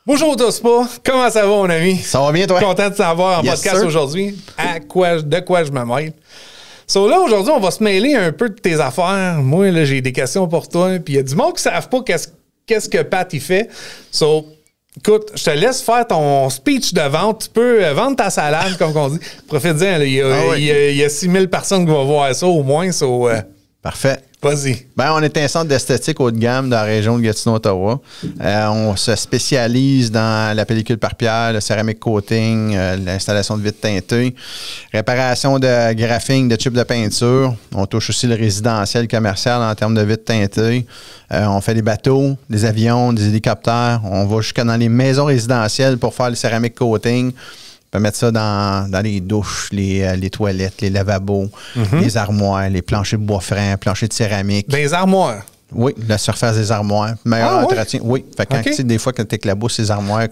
Bonjour Tospa, comment ça va mon ami? Ça va bien toi? Content de t'avoir en podcast aujourd'hui. De quoi je me mêle? So là, aujourd'hui, on va se mêler un peu de tes affaires. Moi, là, j'ai des questions pour toi. Puis il y a du monde qui ne savent pas qu'est-ce que Pat il fait. So, écoute, je te laisse faire ton speech de vente. Tu peux vendre ta salade, comme on dit. Profite-en, il y a 6000 personnes qui vont voir ça au moins. So, parfait. Vas-y. Ben, on est un centre d'esthétique haut de gamme dans la région de Gatineau-Ottawa. On se spécialise dans la pellicule par pierre, le céramique coating, l'installation de vitres teintées, réparation de graphing, de chips de peinture. On touche aussi le résidentiel, commercial en termes de vitres teintées. On fait des bateaux, des avions, des hélicoptères. On va jusqu'à dans les maisons résidentielles pour faire le céramique coating. On peut mettre ça dans les douches, les toilettes, les lavabos, les armoires, les planchers de bois franc, planchers de céramique. Des armoires? Oui, la surface des armoires. Meilleur entretien. Oui. Fait que quand, des fois, quand tu éclabousses ces armoires,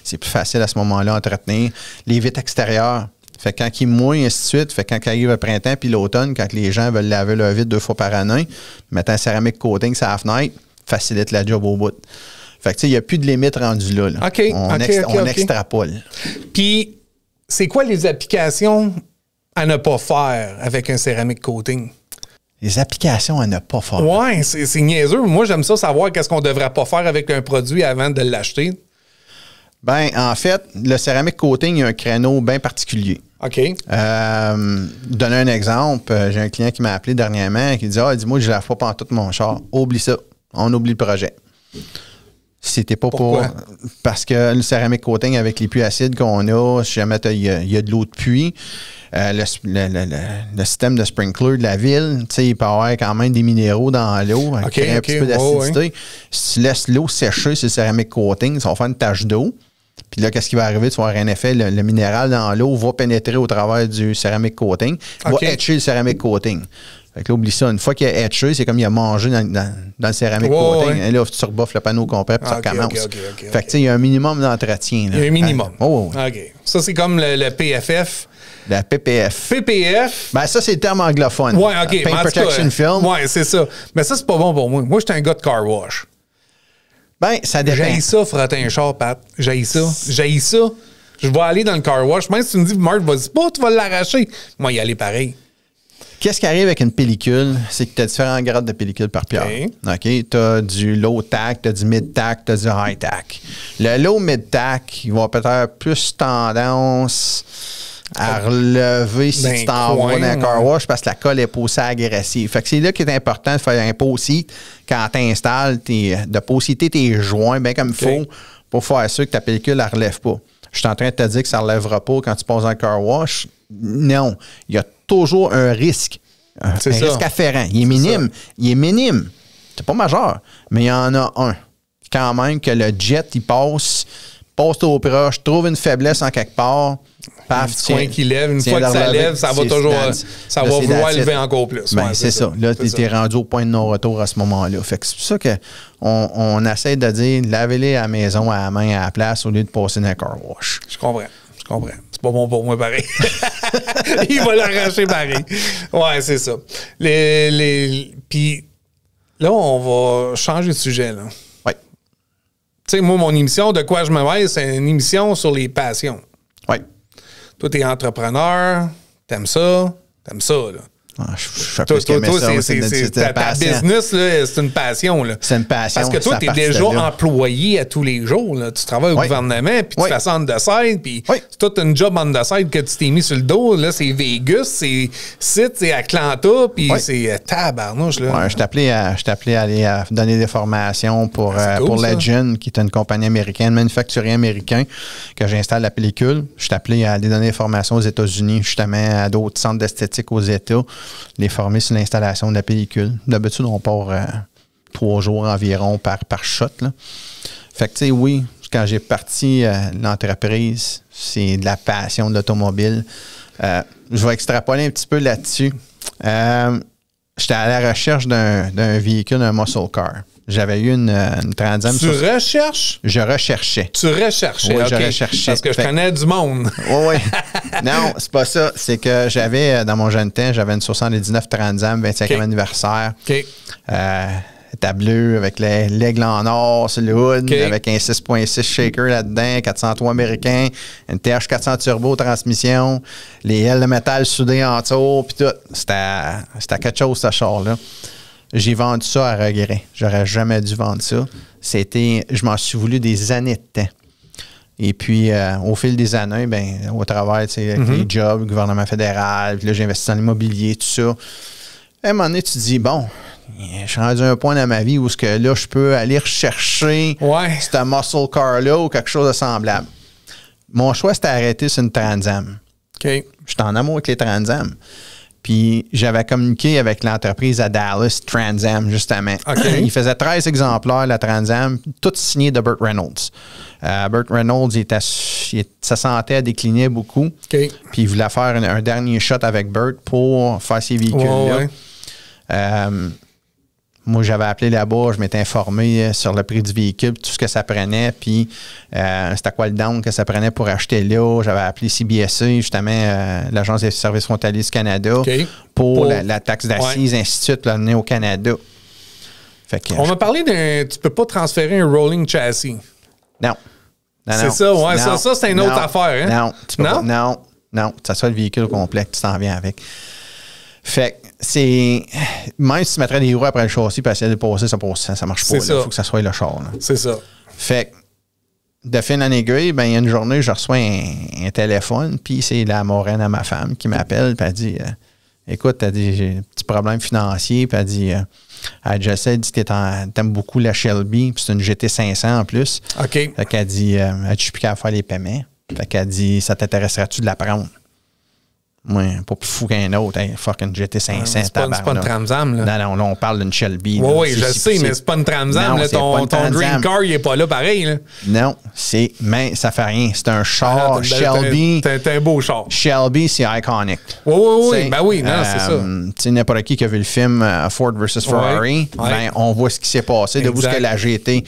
c'est plus facile à ce moment-là à entretenir. Les vitres extérieures. Fait que quand il mouille, ainsi de suite. Fait que quand arrive le printemps puis l'automne, quand les gens veulent laver leur vitre 2 fois par année, mettre un céramique coating sur la fenêtre, facilite la job au bout. Fait que, tu sais, il n'y a plus de limite rendue là. On extrapole. Puis, c'est quoi les applications à ne pas faire avec un céramique coating? Les applications à ne pas faire. Ouais, c'est niaiseux. Moi, j'aime ça savoir qu'est-ce qu'on ne devrait pas faire avec un produit avant de l'acheter. Ben, en fait, le céramique coating, il y a un créneau bien particulier. OK. Donner un exemple, j'ai un client qui m'a appelé dernièrement qui dit « Ah, dis-moi, je ne lave pas pantoute mon char. » Oublie ça. On oublie le projet. C'était pas Pourquoi? Parce que le céramique coating avec les puits acides qu'on a, si jamais il y a de l'eau de puits, le système de sprinkler de la ville, il peut y avoir quand même des minéraux dans l'eau, un petit peu d'acidité. Si tu laisses l'eau sécher sur le céramique coating, ça va faire une tache d'eau. Puis là, qu'est-ce qui va arriver? Tu vas avoir un effet, le minéral dans l'eau va pénétrer au travers du céramique coating, va etcher le céramique coating. Fait que là, oublie ça. Une fois qu'il a etché, c'est comme il a mangé dans le céramique coating. Et là, tu rebuffes le panneau complet puis ça recommence. Fait que tu sais, il y a un minimum d'entretien. Il y a un minimum. OK. Ça, c'est comme le PFF. La PPF. PPF. Ben ça, c'est le terme anglophone. Ouais, OK. Paint Protection Film. Ouais, c'est ça. Mais ça, c'est pas bon pour moi. Moi, j'étais un gars de car wash. Ben, ça dépend. J'haïs ça, frotter un char, Pat. J'haïs ça. J'haïs ça. Je vais aller dans le car wash. Même si tu me dis, Marc, vas-y pas, tu vas l'arracher. Moi, y aller pareil. Qu'est-ce qui arrive avec une pellicule? C'est que tu as différents grades de pellicule par pierre. OK? Tu as du low tack, tu as du mid tack, tu as du high tack. Le low mid tack, il va peut-être plus tendance à relever si tu t'envoies dans un car wash parce que la colle est poussée agressive. Fait que c'est là qu'il est important de faire un post-it quand tu installes, de post-iter tes joints bien comme il faut pour faire sûr que ta pellicule ne relève pas. Je suis en train de te dire que ça ne relèvera pas quand tu passes dans un car wash. Non. Il y a toujours un risque. Un risque afférent. Il est minime. Il est minime. C'est pas majeur. Mais il y en a un. Quand même que le jet, il passe au proche, trouve une faiblesse en quelque part. Paf, coin qui lève. Une fois que ça lève, ça va toujours. Ça va vouloir lever encore plus. Ben, c'est ça. Là, tu es rendu au point de non-retour à ce moment-là. Fait que c'est pour ça qu'on essaie de dire lavez-les à la maison, à la main, à la place, au lieu de passer dans un car wash. Je comprends. C'est pas bon pour moi, pareil. Il va l'arracher pareil. Ouais, c'est ça. Puis là, on va changer de sujet, là. Oui. Tu sais, moi, mon émission, De quoi je me mêle, c'est une émission sur les passions. Oui. Toi, t'es entrepreneur, t'aimes ça, là. Toi, c'est ta business, c'est une passion. C'est une passion. Parce que toi, tu es déjà employé à tous les jours. Là. Tu travailles au gouvernement, puis tu fais ça on the side, puis c'est tout un job on the side que tu t'es mis sur le dos. Là, c'est Vegas, c'est Atlanta, puis c'est tabarnouche. Là. Ouais, je t'appelais à aller donner des formations pour Legend, qui est une compagnie américaine, manufacturier américain, que j'installe la pellicule. Je t'appelais à aller donner des formations aux États-Unis, justement, à d'autres centres d'esthétique aux États. Les former sur l'installation de la pellicule. D'habitude, on part 3 jours environ par shot. Là. Fait que, tu sais, oui, quand j'ai parti l'entreprise, c'est de la passion de l'automobile. Je vais extrapoler un petit peu là-dessus. J'étais à la recherche d'un véhicule, un muscle car. J'avais eu une Transam. Tu recherches? Je recherchais. Tu recherchais, oui, OK. Je recherchais. Parce que je connais du monde. Oui. Non, c'est pas ça. C'est que j'avais, dans mon jeune temps, j'avais une 79 Transam, 25e anniversaire. OK. ta bleue avec l'aigle en or sur le hood, avec un 6.6 shaker là-dedans, 403 américain, une TH400 turbo transmission, les ailes de métal soudées en tour, puis tout. C'était quelque chose, ce char-là. J'ai vendu ça à regret. J'aurais jamais dû vendre ça. Je m'en suis voulu des années de temps. Et puis, au fil des années, ben, au travers, avec les jobs, le gouvernement fédéral, puis là, j'ai investi dans l'immobilier, tout ça. À un moment donné, tu te dis, bon, je suis rendu à un point dans ma vie où ce que là, je peux aller rechercher ce muscle car-là ou quelque chose de semblable. Mon choix, c'était d'arrêter sur une Trans Am. OK. J'étais en amour avec les Trans Am. Puis j'avais communiqué avec l'entreprise à Dallas, Trans Am, justement. Okay. Il faisait 13 exemplaires, la Trans Am, tout signé de Burt Reynolds. Burt Reynolds, sa santé a décliné beaucoup. Okay. Puis il voulait faire un dernier shot avec Burt pour faire ses véhicules-là. Moi, j'avais appelé là-bas, je m'étais informé sur le prix du véhicule, tout ce que ça prenait, puis c'était quoi le down que ça prenait pour acheter là. J'avais appelé CBSC, justement, l'Agence des services frontaliers du Canada, pour la taxe d'assises, ainsi de suite, l'amener au Canada. Fait que, on m'a parlé tu peux pas transférer un rolling chassis. Non. C'est ça, ouais, ça c'est une autre affaire. Hein? Non, tu peux pas, non, ça soit le véhicule complet que tu t'en viens avec. Fait que c'est. Même si tu mettrais des roues après le châssis pour essayer de passer, ça marche pas. Il faut que ça soit le char. C'est ça. Fait que de fil en aiguille, ben, il y a une journée, je reçois un téléphone, puis c'est la moraine à ma femme qui m'appelle, puis elle dit écoute, t'as dit, j'ai un petit problème financier, puis elle dit je sais, elle dit que t'aimes beaucoup la Shelby, puis c'est une GT500 en plus. OK. Fait qu'elle dit je suis plus capable de faire les paiements. Fait qu'elle dit ça t'intéresserait-tu de la prendre? Moi, pas plus fou qu'un autre. Hey, fucking GT500. C'est pas une Trans Am, là. Non, là, on parle d'une Shelby. Oui, je sais, mais c'est pas une Trans Am. Là, ton dream car, il est pas là pareil. Là. Non, mais ça fait rien. C'est un char Shelby. C'est un beau char. Shelby, c'est iconic. Oui. Ben oui, non, c'est ça. Tu sais, n'importe qui a vu le film Ford versus Ferrari, ben, on voit ce qui s'est passé, de où ce que la GT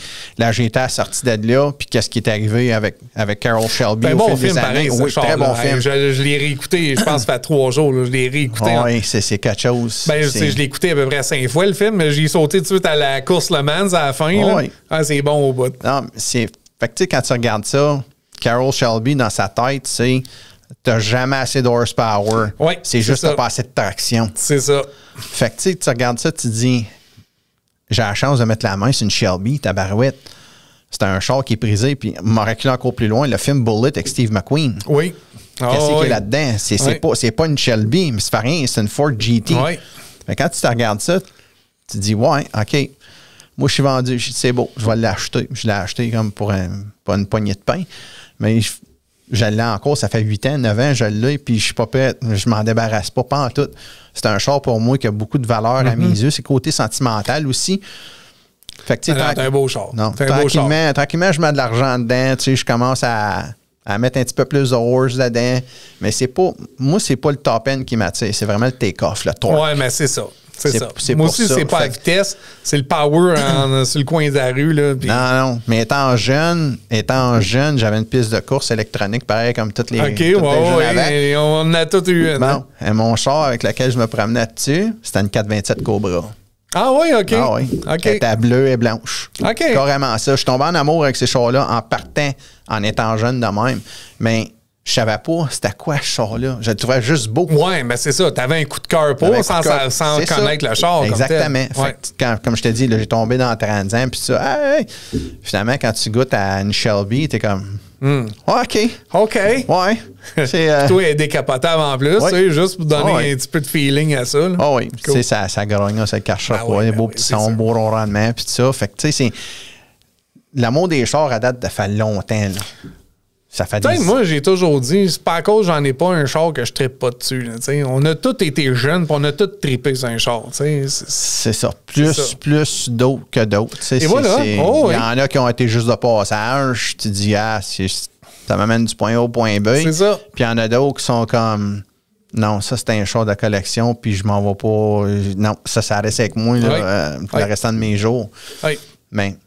a sorti de là, puis qu'est-ce qui est arrivé avec Carroll Shelby au bon fil film, des années. Oui, très bon film. Je l'ai réécouté, je pense, ça fait 3 jours. Là, je l'ai réécouté. Oui, c'est quelque chose. Ben, je l'ai écouté à peu près 5 fois, le film, mais j'ai sauté tout de suite à la course Le Mans à la fin. Oui. C'est bon au bout. Non, fait que tu sais, quand tu regardes ça, Carroll Shelby, dans sa tête, c'est t'as jamais assez de horsepower. Oui, c'est juste t'as pas assez de traction. C'est ça. Fait que tu sais, tu regardes ça, tu te dis, j'ai la chance de mettre la main sur une Shelby, ta barouette. C'est un char qui est prisé, puis m'a reculé encore plus loin, le film Bullet avec Steve McQueen. Oui. Qu'est-ce qu'il y a là-dedans? C'est pas une Shelby, mais c'est pas rien, c'est une Ford GT. Oui. Mais quand tu te regardes ça, tu te dis, ouais, OK. Moi, je suis vendu, je dis, c'est beau, je vais l'acheter. Je l'ai acheté comme pour une poignée de pain. Mais je l'ai encore, ça fait 8 ans, 9 ans, je l'ai, puis je suis pas prêt, je m'en débarrasse pas en tout. C'est un char pour moi qui a beaucoup de valeur à mes yeux. C'est côté sentimental aussi. Fait que, c'est un beau char. Non, tranquillement, je mets de l'argent dedans, tu sais, je commence à mettre un petit peu plus de horse dedans. Mais moi, c'est pas le top end qui m'attire, c'est vraiment le take-off, le torque. Ouais, mais c'est ça. C'est ça. C'est moi aussi, c'est pas la vitesse, c'est le power sur le coin de la rue. Là, puis... Non. Mais étant jeune, j'avais une piste de course électronique, pareil comme toutes les. OK, ouais, on en a tout eu. Bon, et mon char avec lequel je me promenais dessus, c'était une 427 Cobra. Ah oui, OK. Ah oui. OK. Elle était bleue et blanche. OK. Carrément ça. Je suis tombé en amour avec ces chars-là en partant, en étant jeune de même. Mais je savais pas c'était quoi ce char-là. Je le trouvais juste beau. Oui, mais c'est ça. Tu avais un coup de cœur pour sans connaître le char. Exactement. Comme je te dis, j'ai tombé dans 30 ans. Puis ça, finalement, quand tu goûtes à une Shelby, t'es comme... OK. Ouais. C'est, toi, elle est décapotable en plus, juste pour donner un petit peu de feeling à ça. Ah oui. Cool. Ça grogne, ça cache pas. Des beaux petits sons, beaux rendements, puis tout ça. Fait que, tu sais, c'est... L'amour des chars à date, ça fait longtemps, là. Ça fait des... Moi, j'ai toujours dit, c'est pas à cause que j'en ai pas un char que je trippe pas dessus. Là, on a tous été jeunes, puis on a tous trippé sur un char. C'est ça. Plus d'autres que d'autres. Et voilà. Il y en a qui ont été juste de passage. Tu dis, ça m'amène du point A au point B. C'est ça. Puis il y en a d'autres qui sont comme, non, ça c'est un char de collection, puis je m'en vais pas. Non, ça reste avec moi là, pour le restant de mes jours. Oui. Mais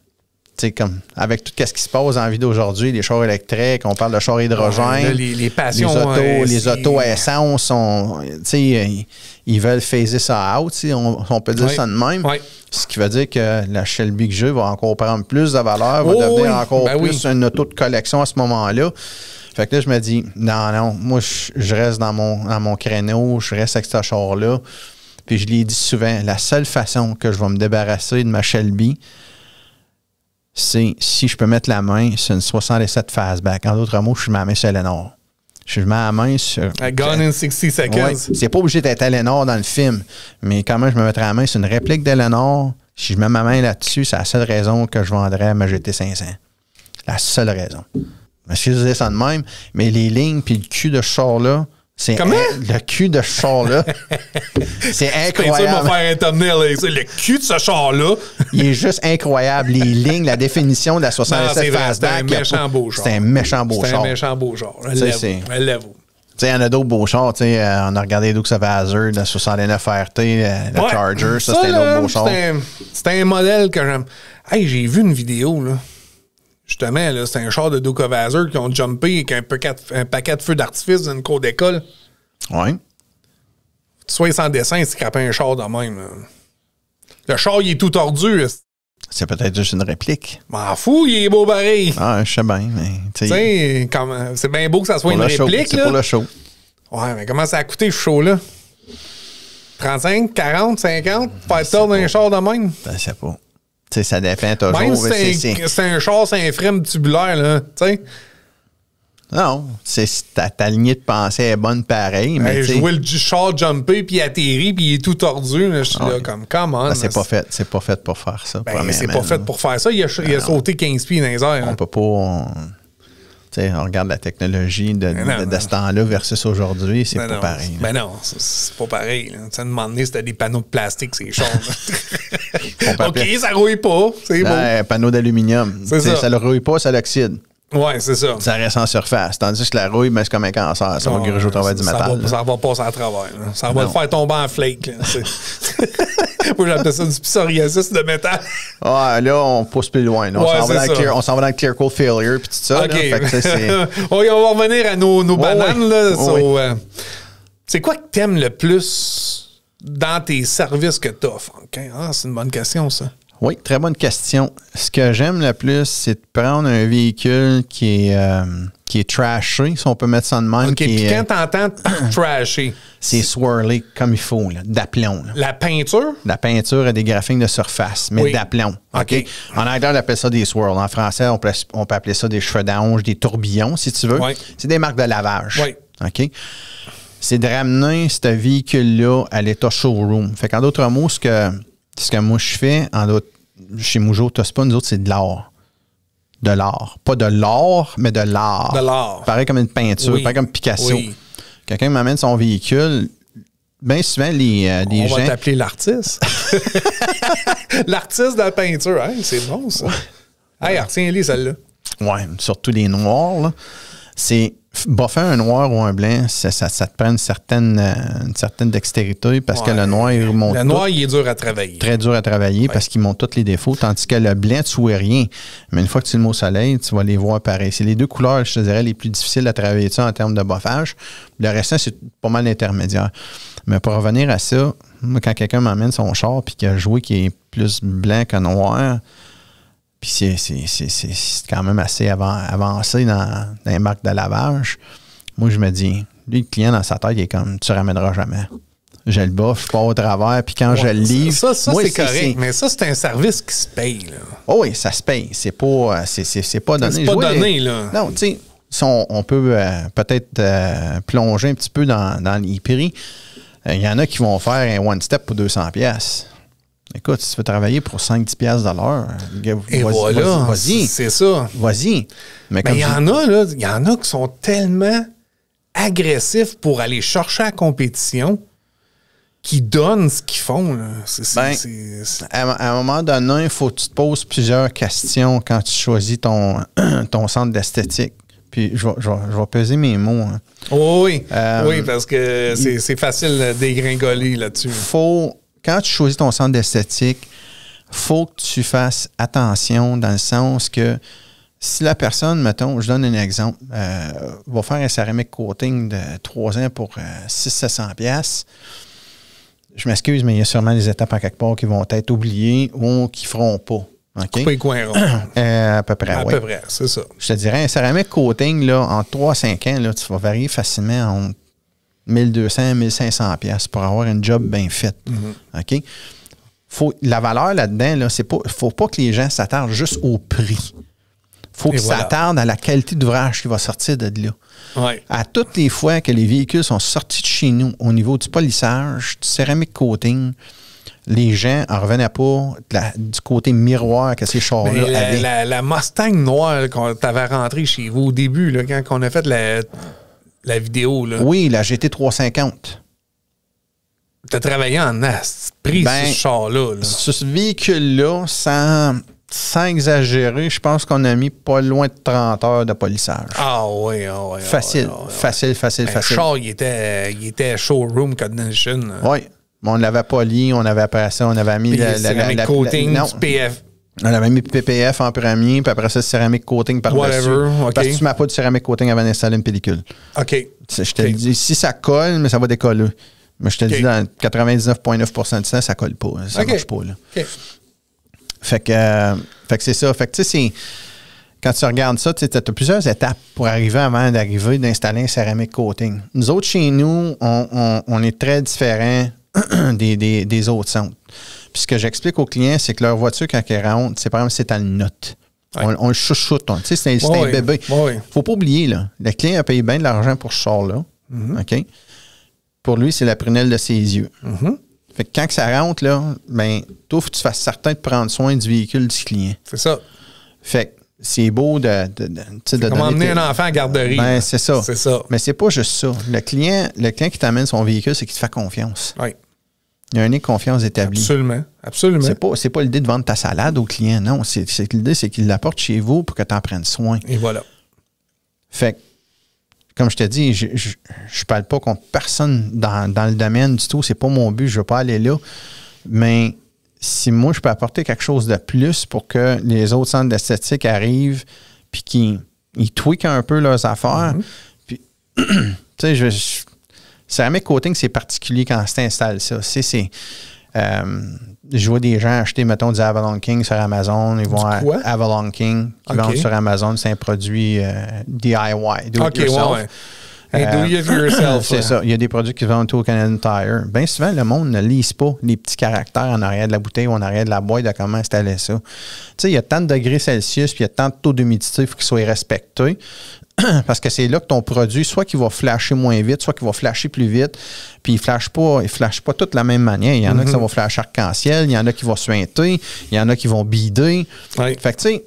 comme avec tout ce qui se passe en vie d'aujourd'hui, les chars électriques, on parle de chars hydrogène, les passions, les autos à essence, ils veulent phaser ça out, on peut dire ça de même. Oui. Ce qui veut dire que la Shelby que j'ai va encore prendre plus de valeur, va devenir encore plus une auto de collection à ce moment-là. Fait que là, je me dis, non, moi, je reste dans mon créneau, je reste avec ce char-là. Puis je l'ai dit souvent, la seule façon que je vais me débarrasser de ma Shelby, c'est si je peux mettre la main sur une 67 Fastback. En d'autres mots, je mets la main sur Eleanor. Je mets la main sur... Gone in 60 seconds. Ouais, c'est pas obligé d'être Eleanor dans le film, mais quand même, je me mettrais la main sur une réplique d'Eleanor. Si je mets ma main là-dessus, c'est la seule raison que je vendrais ma GT500. La seule raison. Excusez ça de même, mais les lignes puis le cul de ce char-là, c'est le cul de ce char-là, c'est incroyable. C'est ça, faire un thumbnail. Le cul de ce char-là. Il est juste incroyable. Les lignes, la définition de la 67 Fastback. C'est un méchant beau char. C'est un méchant beau char. C'est un méchant beau char. Elle l'avoue. Il y en a d'autres beaux chars. On a regardé Dukes of Hazzard, la 69 RT, le Charger. Ça, c'était un autre beau char. C'était un modèle que j'aime. Hey, j'ai vu une vidéo, là. Justement, là, c'est un char de Duke of Hazzard qui ont jumpé avec un paquet de feux d'artifice dans une cour d'école. Oui. Soit sans dessin, c'est scraper un char de même. Là. Le char, il est tout tordu. C'est peut-être juste une réplique. M'en fous, il est beau pareil. Ah, je sais bien, mais... Tu sais, c'est bien beau que ça soit une réplique. C'est pour le show. Ouais, mais comment ça a coûté ce show-là? 35, 40, 50? Faire tordre un char de même? Je sais pas. T'sais, ça dépend toujours. Même si c'est un char, c'est un frame tubulaire, là, tu sais. Non, ta lignée de pensée est bonne pareil. Mais je vois le char jumper, puis atterrir, puis il est tout tordu. Là, je suis là comme, come on. C'est pas fait pour faire ça. C'est pas fait pour faire ça. Il a sauté 15 pieds dans les airs. On peut pas... On regarde la technologie de ce temps-là versus aujourd'hui, c'est pas pareil. Mais non, c'est pas pareil. Là. À un moment donné, c'était des panneaux de plastique, ces chars. OK, ça rouille pas. C'est beau. Panneau d'aluminium. Ça le rouille pas, ça l'oxyde. Ouais, c'est ça. Ça reste en surface. Tandis que la rouille, c'est comme un cancer. Ça va gruger au travers du métal. Ça va passer à travers. Là. Ça va le faire tomber en flake. Moi, j'appelle ça du psoriasis de métal. Ouais, là, on pousse plus loin. Là. On s'en va dans le clear coat failure puis tout ça. OK. Là, fait on va revenir à nos bananes. Là, c'est quoi que t'aimes le plus dans tes services que t'offres? Okay. C'est une bonne question, ça. Oui, très bonne question. Ce que j'aime le plus, c'est de prendre un véhicule qui est trashé, si on peut mettre ça de même. OK, puis quand t'entends trashé? C'est swirlé comme il faut, d'aplomb. La peinture? La peinture a des graphiques de surface, mais d'aplomb. OK. En anglais, on appelle ça des swirls. En français, on peut appeler ça des cheveux d'ange, des tourbillons, si tu veux. Oui. C'est des marques de lavage. Oui. OK? C'est de ramener ce véhicule-là à l'état showroom. Fait qu'en d'autres mots, ce que moi je fais, chez Mougeot Tospa, nous autres, c'est de l'art. De l'art. Pas de l'or, mais de l'art. De l'art. Pareil comme une peinture, pareil comme Picasso. Oui. Quelqu'un m'amène son véhicule. Bien souvent, les gens... On va t'appeler l'artiste. L'artiste de la peinture. Hey, c'est bon, ça. Hey, retiens-les, celle-là. Oui, surtout les noirs, là. C'est... Boffer un noir ou un blanc, ça te prend une certaine dextérité parce que le noir, il monte. Le noir, il est dur à travailler. Très dur à travailler parce qu'il montre tous les défauts, tandis que le blanc, tu vois rien. Mais une fois que tu le mets au soleil, tu vas les voir pareil. C'est les deux couleurs, je te dirais, les plus difficiles à travailler dessus en termes de boffage. Le restant, c'est pas mal intermédiaire. Mais pour revenir à ça, moi, quand quelqu'un m'emmène son char et qu'il a joué qui est plus blanc que noir, puis c'est quand même assez avancé dans les marques de lavage. Moi, je me dis, lui, le client dans sa tête, il est comme, tu ne ramèneras jamais. Je le boffe, je pars au travers, puis quand je le livre... Ça moi, c'est correct, mais ça, c'est un service qui se paye. Là. Oh oui, ça se paye. C'est pas donné. C'est pas donné, là. Non, tu sais, on peut peut-être plonger un petit peu dans les prix. Il y en a qui vont faire un one-step pour 200$. Écoute, si tu veux travailler pour 5-10$ de l'heure, vas-y. C'est ça. Vas-y. Mais il y en a, là, il y en a qui sont tellement agressifs pour aller chercher la compétition qui donnent ce qu'ils font. Là. À un moment donné, il faut que tu te poses plusieurs questions quand tu choisis ton centre d'esthétique. Puis je vais peser mes mots. Hein. Oui, parce que c'est facile de dégringoler là-dessus. Quand tu choisis ton centre d'esthétique, faut que tu fasses attention dans le sens que si la personne, mettons, je donne un exemple, va faire un céramique coating de 3 ans pour 600-700$, je m'excuse, mais il y a sûrement des étapes à quelque part qui vont être oubliées ou qui ne feront pas. Okay? Couper les coins ronds. À peu près, oui. À peu près, c'est ça. Je te dirais, un céramique coating, là, en 3 à 5 ans, là, tu vas varier facilement entre 1200 1500$ pour avoir un job bien fait. OK? La valeur là-dedans, là, faut pas que les gens s'attardent juste au prix. Faut qu'ils s'attardent à la qualité d'ouvrage qui va sortir de là. Ouais. À toutes les fois que les véhicules sont sortis de chez nous au niveau du polissage, du céramique coating, les gens n'en revenaient pas du côté miroir que ces chars-là avaient. La Mustang noire qu'on t'avait rentrée chez vous au début, là, quand on a fait la vidéo. Là. Oui, la GT 350. Tu as travaillé en prix sur ce char-là. Là. Sur ce véhicule-là, sans exagérer, je pense qu'on a mis pas loin de 30 heures de polissage. Ah oui. Facile. Le char, il était showroom condition. Oui. On l'avait poli, on avait après ça, on avait mis la coating du PF. On avait mis PPF en premier, puis après ça, céramique coating par-dessus. Okay. Parce que tu ne mets pas de céramique coating avant d'installer une pellicule. OK. Je te le dis, si ça colle, mais ça va décoller. Mais je te le dis, dans 99,9% du temps, ça colle pas. Ça marche pas. Là. OK. Fait que c'est ça. Fait que tu sais, quand tu regardes ça, tu as plusieurs étapes pour arriver avant d'installer un céramique coating. Nous autres, chez nous, on est très différents des autres centres. Puis ce que j'explique aux clients, c'est que leur voiture, quand elle rentre, c'est par exemple, c'est à le note. Ouais. On le chouchoute. Tu sais, c'est un bébé. Faut pas oublier, là, le client a payé bien de l'argent pour ce char-là. OK? Pour lui, c'est la prunelle de ses yeux. Fait que quand que ça rentre, là, ben, toi, faut que tu fasses certain de prendre soin du véhicule du client. C'est ça. Fait que c'est beau de comment emmener un enfant à la garderie. Ben, c'est ça. C'est ça. Mais c'est pas juste ça. Le client qui t'amène son véhicule, c'est qu'il te fait confiance. Oui. Il y a un nez de confiance établi. Absolument. C'est pas l'idée de vendre ta salade au client, non. L'idée, c'est qu'il l'apporte chez vous pour que tu en prennes soin. Et voilà. Fait que, comme je te dis, je parle pas contre personne dans le domaine du tout. C'est pas mon but. Je veux pas aller là. Mais si moi, je peux apporter quelque chose de plus pour que les autres centres d'esthétique arrivent puis qu'ils tweakent un peu leurs affaires. Puis, tu sais, céramique coating, c'est particulier quand tu installes ça. Je vois des gens acheter, mettons, du Avalon King sur Amazon. Ils vont à Avalon King, qui vendent sur Amazon. C'est un produit DIY. Do it yourself. Do it yourself. C'est ça. Il y a des produits qui vendent au Canadian Tire. Bien souvent, le monde ne lise pas les petits caractères en arrière de la bouteille ou en arrière de la boîte de comment installer ça. Tu sais, il y a tant de degrés Celsius puis il y a tant de taux d'humidité, il faut qu'ils soient respectés. Parce que c'est là que ton produit, soit qu'il va flasher moins vite, soit qu'il va flasher plus vite. Puis il ne flash pas toutes de la même manière. Il y en a qui ça va flasher arc-en-ciel, il y en a qui vont suinter, il y en a qui vont bider. Fait que tu sais,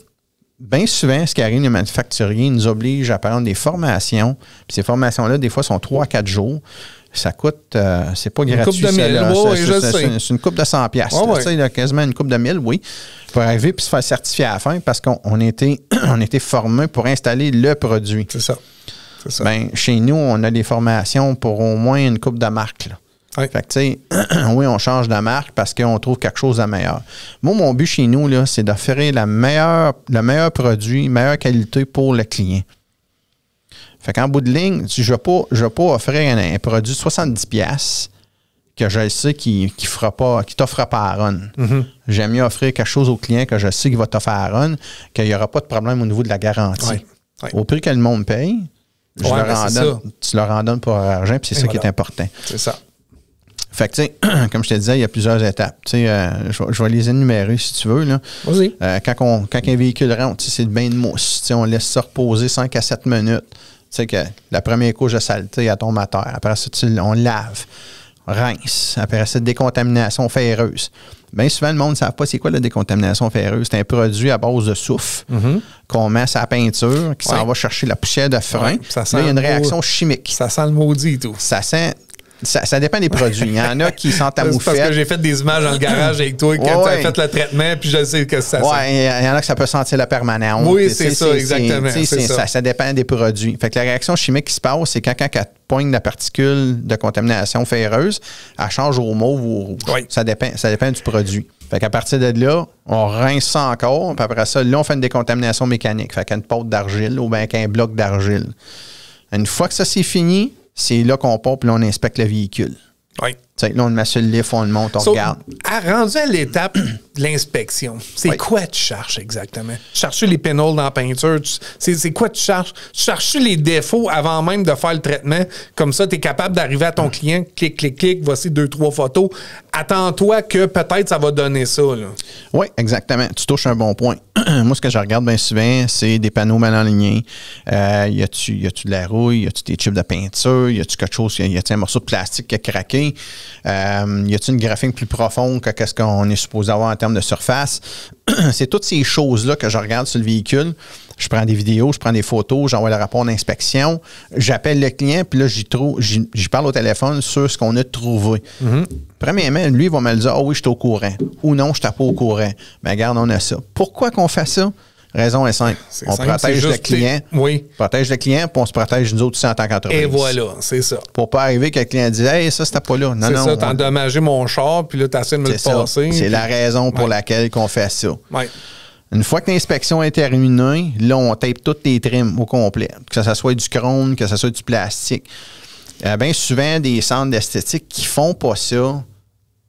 bien souvent, ce qui arrive, les manufacturiers nous obligent à prendre des formations. Puis ces formations-là, des fois, sont 3 à 4 jours. Ça coûte, c'est pas gratuit. Une coupe de 1000, c'est une coupe de 100$. Quasiment une coupe de 1000, oui. Pour arriver puis se faire certifier à la fin parce qu'on était formés pour installer le produit. C'est ça. Ben, chez nous, on a des formations pour au moins une coupe de marque. Là. Oui. Fait que, tu sais, oui, on change de marque parce qu'on trouve quelque chose de meilleur. Moi, mon but chez nous, là, c'est d'offrir le meilleur produit, meilleure qualité pour le client. Fait qu'en bout de ligne, je ne vais pas offrir un produit de 70$ que je sais qu'il t'offre pas à run. J'aime mieux offrir quelque chose au client que je sais qu'il va t'offrir à run, qu'il n'y aura pas de problème au niveau de la garantie. Oui. Au prix que le monde paye, tu leur en donnes pour leur argent, puis c'est ça qui est important. C'est ça. Fait que, tu sais, comme je te disais, il y a plusieurs étapes. Tu sais, je vais les énumérer si tu veux. Là. Vas-y. Quand un véhicule rentre, c'est le bain de mousse. Tu sais, on laisse ça reposer 5 à 7 minutes. Tu sais que la première couche de saleté, elle tombe à terre. Après ça, on lave, rince. Après ça, décontamination ferreuse. Bien souvent, le monde ne sait pas c'est quoi la décontamination ferreuse. C'est un produit à base de soufre qu'on met sur la peinture, qui s'en va chercher la poussière de frein. Là, il y a une réaction chimique. Ça sent le maudit et tout. Ça dépend des produits. Il y en a qui sentent à moufette. Parce que j'ai fait des images dans le garage avec toi quand tu as fait le traitement, puis je sais que ça sent. Oui, il y en a que ça peut sentir la permanente. Oui, c'est ça, exactement. Ça dépend des produits. Fait que la réaction chimique qui se passe, c'est quand elle poigne la particule de contamination ferreuse, elle change au mauve ou au rouge. Oui. Ça dépend du produit. Fait qu'à partir de là, on rince ça encore, puis après ça, là, on fait une décontamination mécanique. Fait qu'une pâte d'argile ou bien qu'un bloc d'argile. Une fois que ça, c'est fini, c'est là qu'on part, puis là, on inspecte le véhicule. Oui. Là, on le met sur le lift, on le monte, on regarde. Rendu à l'étape de l'inspection, c'est quoi tu cherches exactement? Tu cherches les pénals dans la peinture? C'est quoi tu cherches? Tu cherches les défauts avant même de faire le traitement? Comme ça, tu es capable d'arriver à ton client, clic, clic, clic, voici 2-3 photos. Attends-toi que peut-être ça va donner ça. Oui, exactement. Tu touches un bon point. Moi, ce que je regarde bien souvent, c'est des panneaux mal alignés. Y a-tu de la rouille? Y a-tu des tubes de peinture? Y a-tu quelque chose? Y a-tu un morceau de plastique qui a craqué? Y a-t-il une graphine plus profonde que qu'est-ce qu'on est supposé avoir en termes de surface? C'est toutes ces choses-là que je regarde sur le véhicule. Je prends des vidéos, je prends des photos, j'envoie le rapport d'inspection, j'appelle le client, puis là, j'y parle au téléphone sur ce qu'on a trouvé. Premièrement, lui, il va me le dire, « Ah oui, je suis au courant. » Ou « Non, je ne suis pas au courant. » Mais regarde, on a ça. Pourquoi qu'on fait ça? Raison est simple. On protège le client. Oui. On protège le client, puis on se protège nous autres aussi en tant qu'entreprise. Et voilà, c'est ça. Pour pas arriver que le client dise, « Hey, ça, c'était pas là. » Non, non. C'est ça, t'as endommagé mon char, puis là, t'as essayé de me le passer. C'est la raison pour laquelle qu'on fait ça. Oui. Une fois que l'inspection est terminée, là, on tape toutes les trims au complet. Que ce soit du chrome, que ce soit du plastique. Bien souvent, des centres d'esthétique qui font pas ça,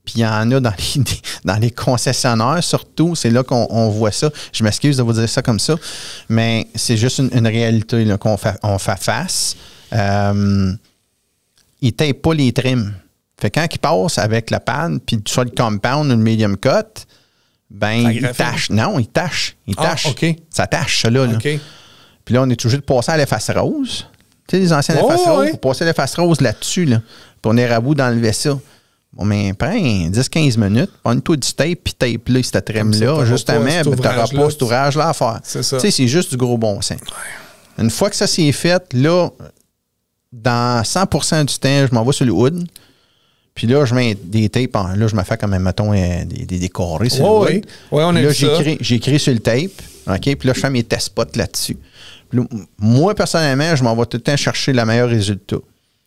puis il y en a dans les concessionnaires, surtout, c'est là qu'on voit ça. Je m'excuse de vous dire ça comme ça, mais c'est juste une réalité là, qu'on fait face. Ils ne tapent pas les trims. Fait quand ils passent avec la panne, puis soit le compound ou le medium cut, ben, il tâche. Non, il tâche. Il tâche. Ah, OK. Ça tâche, ça, là. OK. Puis là, on est obligé de passer à l'efface rose. Tu sais, les anciennes effaces roses, pour passer l'efface rose là-dessus, là. Puis on est à bout d'enlever ça. Bon, mais prends 10-15 minutes, prends-toi du tape, puis tape là, cette trame-là, justement, ben, tu n'auras pas cet ouvrage-là à faire. C'est ça. Tu sais, c'est juste du gros bon sens. Ouais. Une fois que ça c'est fait, là, dans 100% du temps, je m'en vais sur le hood. Puis là, je mets des tapes. Là, je me fais comme, mettons, des décorés sur le hood. Oui, on a là, vu ça. J'écris sur le tape. OK? Puis là, je fais mes test spots là-dessus. Là, moi, personnellement, je m'en vais tout le temps chercher le meilleur résultat.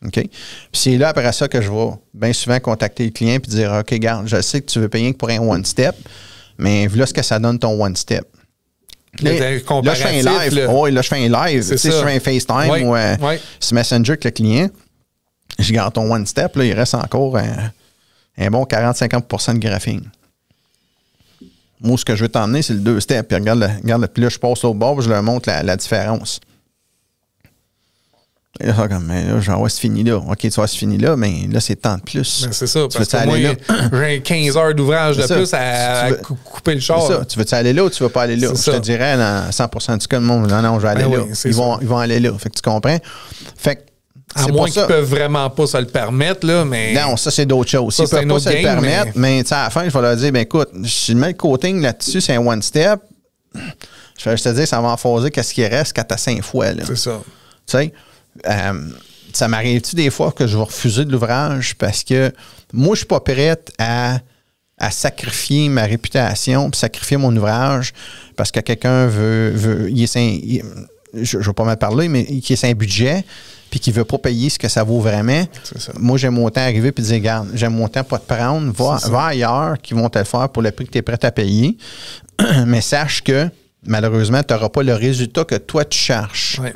OK? Puis c'est là, après ça, que je vais bien souvent contacter le client et dire, OK, regarde, je sais que tu veux payer pour un one-step, mais voilà ce que ça donne ton one-step. Là, je fais un live. Oui, là, je fais un live. Tu sais, je fais un FaceTime ou sur Messenger avec le client. Je garde ton one-step, là, il reste encore un bon 40-50% de graphing. Moi, ce que je veux t'emmener, c'est le 2-step. Puis regarde, puis là, je passe au bord, je leur montre la différence. Et là, comme, mais là, genre, ouais, c'est fini là. OK, tu vois, c'est fini là, mais là, c'est tant de plus. Ben, c'est ça, parce que moi, j'ai 15 heures d'ouvrage de plus à couper le char. C'est ça. Tu veux-tu aller là ou tu veux pas aller là? Je te dirais, dans 100% du cas, le monde, non, je vais aller là. Ils vont aller là. Fait que tu comprends? Fait que à moins qu'ils peuvent vraiment pas se le permettre, là, mais... Non, ça, c'est d'autres choses. Ils peuvent pas se le permettre, mais à la fin, je vais leur dire, ben écoute, si je mets le coating là-dessus, c'est un one-step, je te dis, ça va en phaser qu'est-ce qui reste 4 à 5 fois. C'est ça. Tu sais, ça m'arrive-tu des fois que je vais refuser de l'ouvrage parce que moi, je suis pas prête à sacrifier ma réputation puis sacrifier mon ouvrage parce que quelqu'un veut je ne vais pas mal parler, mais qui est un budget puis qui ne veut pas payer ce que ça vaut vraiment. Moi, j'aime autant arriver et dire, regarde, j'aime autant pas te prendre, va ailleurs qui vont te le faire pour le prix que tu es prêt à payer. Mais sache que, malheureusement, tu n'auras pas le résultat que toi, tu cherches. Ouais.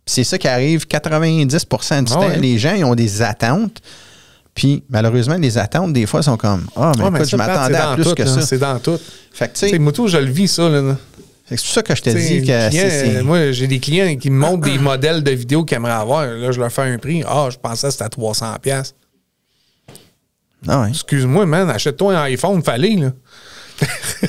C'est ça qui arrive 90% du temps. Les gens, ils ont des attentes. Puis, malheureusement, les attentes, des fois, sont comme, mais écoute, je m'attendais à plus que ça. C'est dans tout. Fait que, tu sais, Moto, je le vis, ça, là. C'est pour ça que je te dis que moi, j'ai des clients qui me montrent des modèles de vidéos qu'ils aimeraient avoir. Là, je leur fais un prix. Je pensais que c'était à 300$. Ah ouais. Excuse-moi, man, achète-toi un iPhone, fallait, là.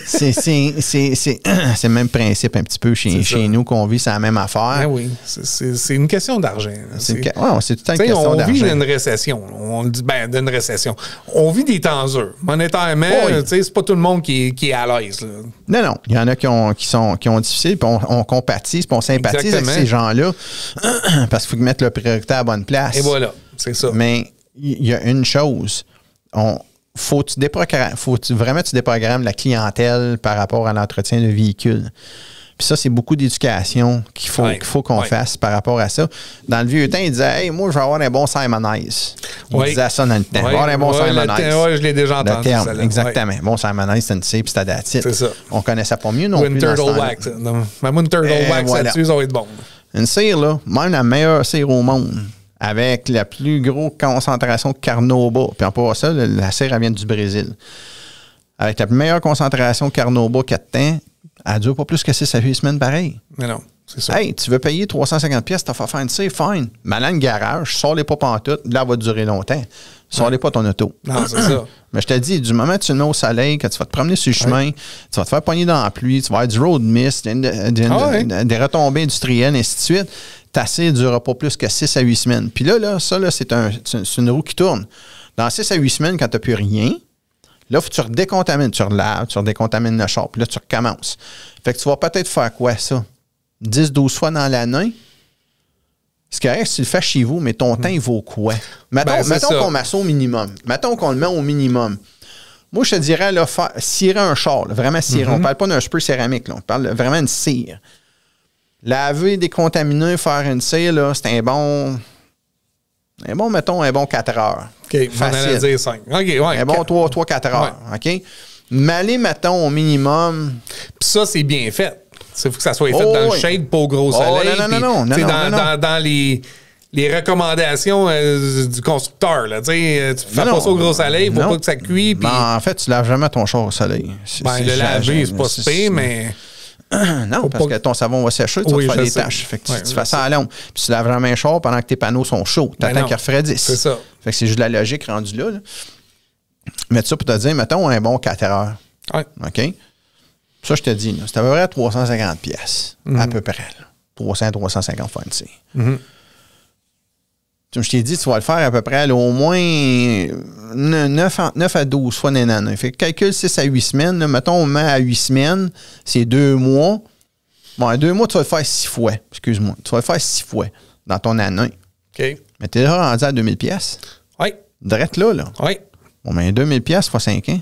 C'est le même principe un petit peu chez nous qu'on vit, c'est la même affaire. Ben oui, c'est une question d'argent. C'est tout le temps une question d'argent. On vit d'une récession. On dit, d'une récession. On vit des temps durs. Monétairement, c'est pas tout le monde qui est à l'aise. Non. Il y en a qui ont difficile, puis on compatise, puis on sympathise avec ces gens-là parce qu'il faut mettre leur priorité à la bonne place. Et voilà, c'est ça. Mais il y a une chose. Faut vraiment tu déprogrammes la clientèle par rapport à l'entretien de véhicule. Puis ça, c'est beaucoup d'éducation qu'il faut qu'on fasse par rapport à ça. Dans le vieux temps, il disait « Hey, moi, je vais avoir un bon Simonize ». Il disait ça dans le temps. « Je vais avoir un bon Simonize ». Oui, je l'ai déjà entendu. Le terme, exactement. Bon Simonize, c'était une C, puis c'était d'attitude. C'est ça. On connaissait pas mieux non plus. Turtle Wax. Ma Moon Turtle Wax là-dessus, ça va être bon. Une cire, là, même la meilleure cire au monde, avec la plus grosse concentration de Carnauba. Puis en passant ça, la cire, elle vient du Brésil. Avec la meilleure concentration de Carnauba 4 temps, elle ne dure pas plus que 6 à 8 semaines pareil. Mais non, c'est ça. Hey, tu veux payer 350 pièces, t'as fait faire une cire, fine. Mais là, une garage, sors-les pas pantoute, là, elle va durer longtemps. Sors-les pas ton auto. Non, c'est ça. Mais je te dis, du moment que tu le mets au soleil, que tu vas te promener sur le chemin, tu vas te faire pogner dans la pluie, tu vas avoir du road mist, des retombées industrielles, ainsi de suite, ta cire ne durera pas plus que 6 à 8 semaines. Puis là, ça, c'est une roue qui tourne. Dans 6 à 8 semaines, quand tu n'as plus rien, là, il faut que tu redécontamines, tu relaves, tu redécontamines le char, puis là, tu recommences. Fait que tu vas peut-être faire quoi, ça? 10-12 fois dans l'année? C'est correct si tu le fais chez vous, mais ton temps, il vaut quoi? Mettons qu'on met ça au minimum. Mettons qu'on le met au minimum. Moi, je te dirais, là, cirer un char, là, vraiment cirer. On ne parle pas d'un spray céramique, là, on parle vraiment d'une cire. Laver, décontaminer, faire une cire, là, c'est mettons, un bon 4 heures. OK, facile. Dire 5. OK, ouais. Un bon 3-4 heures, ouais. OK? Mais aller, mettons, au minimum... Puis ça, c'est bien fait. Il faut que ça soit fait dans le shade, pas au gros soleil. Non. Dans les recommandations du constructeur. Là, tu fais pas ça au gros soleil, il faut pas que ça cuise. En fait, tu laves jamais ton char au soleil. Le laver, c'est pas super, mais... Non, parce que ton savon va sécher, tu vas faire des taches. Fait que tu fais ça à l'ombre. Puis tu laves jamais un char pendant que tes panneaux sont chauds. Tu attends qu'ils refroidissent. C'est ça. Fait que c'est juste de la logique rendue là. Mais ça pour te dire, mettons un bon 4 heures. Ouais. OK? Ça, je te dis, c'est à peu près 350 pièces. À peu près. 300-350 fois une cire. Comme je t'ai dit, tu vas le faire à peu près au moins 9 à 12 fois dans l'année. Fait que calcule 6 à 8 semaines. Là, mettons, on met à 8 semaines, c'est 2 mois. Bon, à 2 mois, tu vas le faire 6 fois. Excuse-moi. Tu vas le faire 6 fois dans ton année. OK. Mais tu es déjà rendu à 2000 pièces. Oui. Direct là. Oui. Bon, mais 2000 pièces fois 5 ans,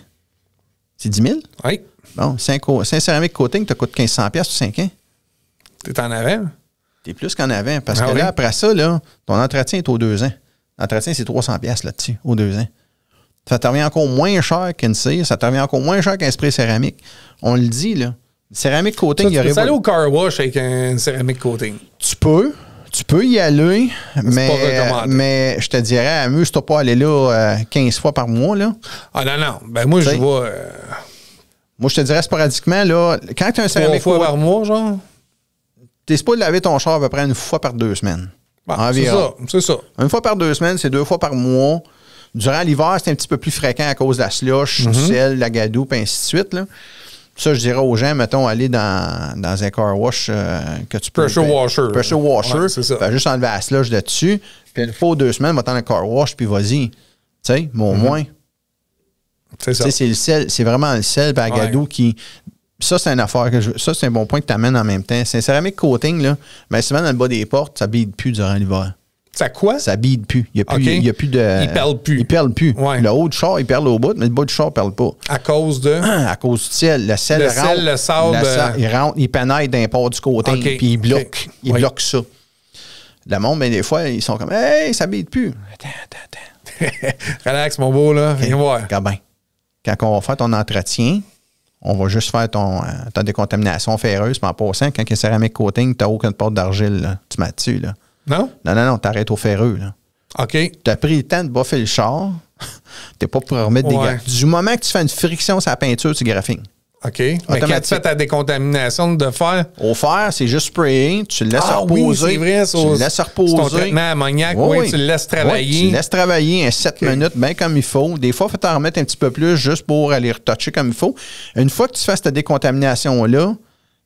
c'est 10 000? Oui. Bon, 5 céramiques coating, tu coûte 1500 pièces sur 5 ans. T'es en avant? T'es plus qu'en avant. Parce que là, après ça, là, ton entretien est aux 2 ans. L'entretien, c'est 300 pièces là-dessus, aux 2 ans. Ça te revient encore moins cher qu'une cire. Ça te revient encore moins cher qu'un spray céramique. On le dit, là. Céramique coating, il y aurait... Tu peux aller au car wash avec un céramique coating? Tu peux y aller, mais je te dirais, amuse-toi pas à aller là 15 fois par mois, là. Ah non. Ben moi, je vois... Moi, je te dirais sporadiquement, là, quand tu as un céramique... 3 fois par mois, genre? T'es supposé laver ton char à peu près 1 fois par 2 semaines. Bon, c'est ça. 1 fois par 2 semaines, c'est 2 fois par mois. Durant l'hiver, c'est un petit peu plus fréquent à cause de la slush, du sel, la gadoue, puis ainsi de suite, là. Ça, je dirais aux gens, mettons, aller dans un car wash que tu peux... Pressure washer. Pressure washer. Ouais, c'est ça. Fais juste enlever la slush dessus. Puis 1 fois ou 2 semaines, va-t'en un car wash, puis vas-y. Tu sais, mais au moins... C'est ça. C'est le sel, c'est vraiment le sel, puis la gadoue qui... Ça, c'est une affaire ça, c'est un bon point que tu amènes en même temps. C'est un céramique coating, là. Mais souvent, dans le bas des portes, ça bide plus durant l'hiver. Ça quoi? Ça bide plus. Il n'y a plus de... Il perle plus. Il perle plus. Ouais. Le haut du char, il perle au bout, mais le bas du char ne perle pas. À cause de? À cause du sel. Le sel rentre. Le sable. Il rentre, il pénètre d'un port du coating, puis il bloque. Il bloque ça. Le monde, ben, des fois, ils sont comme, hey, ça bide plus. Attends. Relax, mon beau, là. Viens voir. Regarde bien. Quand on va faire ton entretien, on va juste faire ta décontamination ferreuse, mais en passant, quand il y a céramique coating, tu n'as aucune porte d'argile, là. Tu mets dessus, là. Non? Non, t'arrêtes au ferreux, là. OK. Tu as pris le temps de boffer le char, t'es pas pour remettre des gars. Du moment que tu fais une friction sur la peinture, tu graphines. OK. Mais quand tu fais ta décontamination de fer? Au fer, c'est juste sprayer, tu le laisses reposer. Oui, c'est vrai, ça. Tu le laisses reposer. C'est ton traitement ammoniaque, oui, tu le laisses travailler. Oui, tu le laisses travailler un 7 minutes, bien comme il faut. Des fois, il faut t'en remettre un petit peu plus juste pour aller retoucher comme il faut. Une fois que tu fais cette décontamination-là,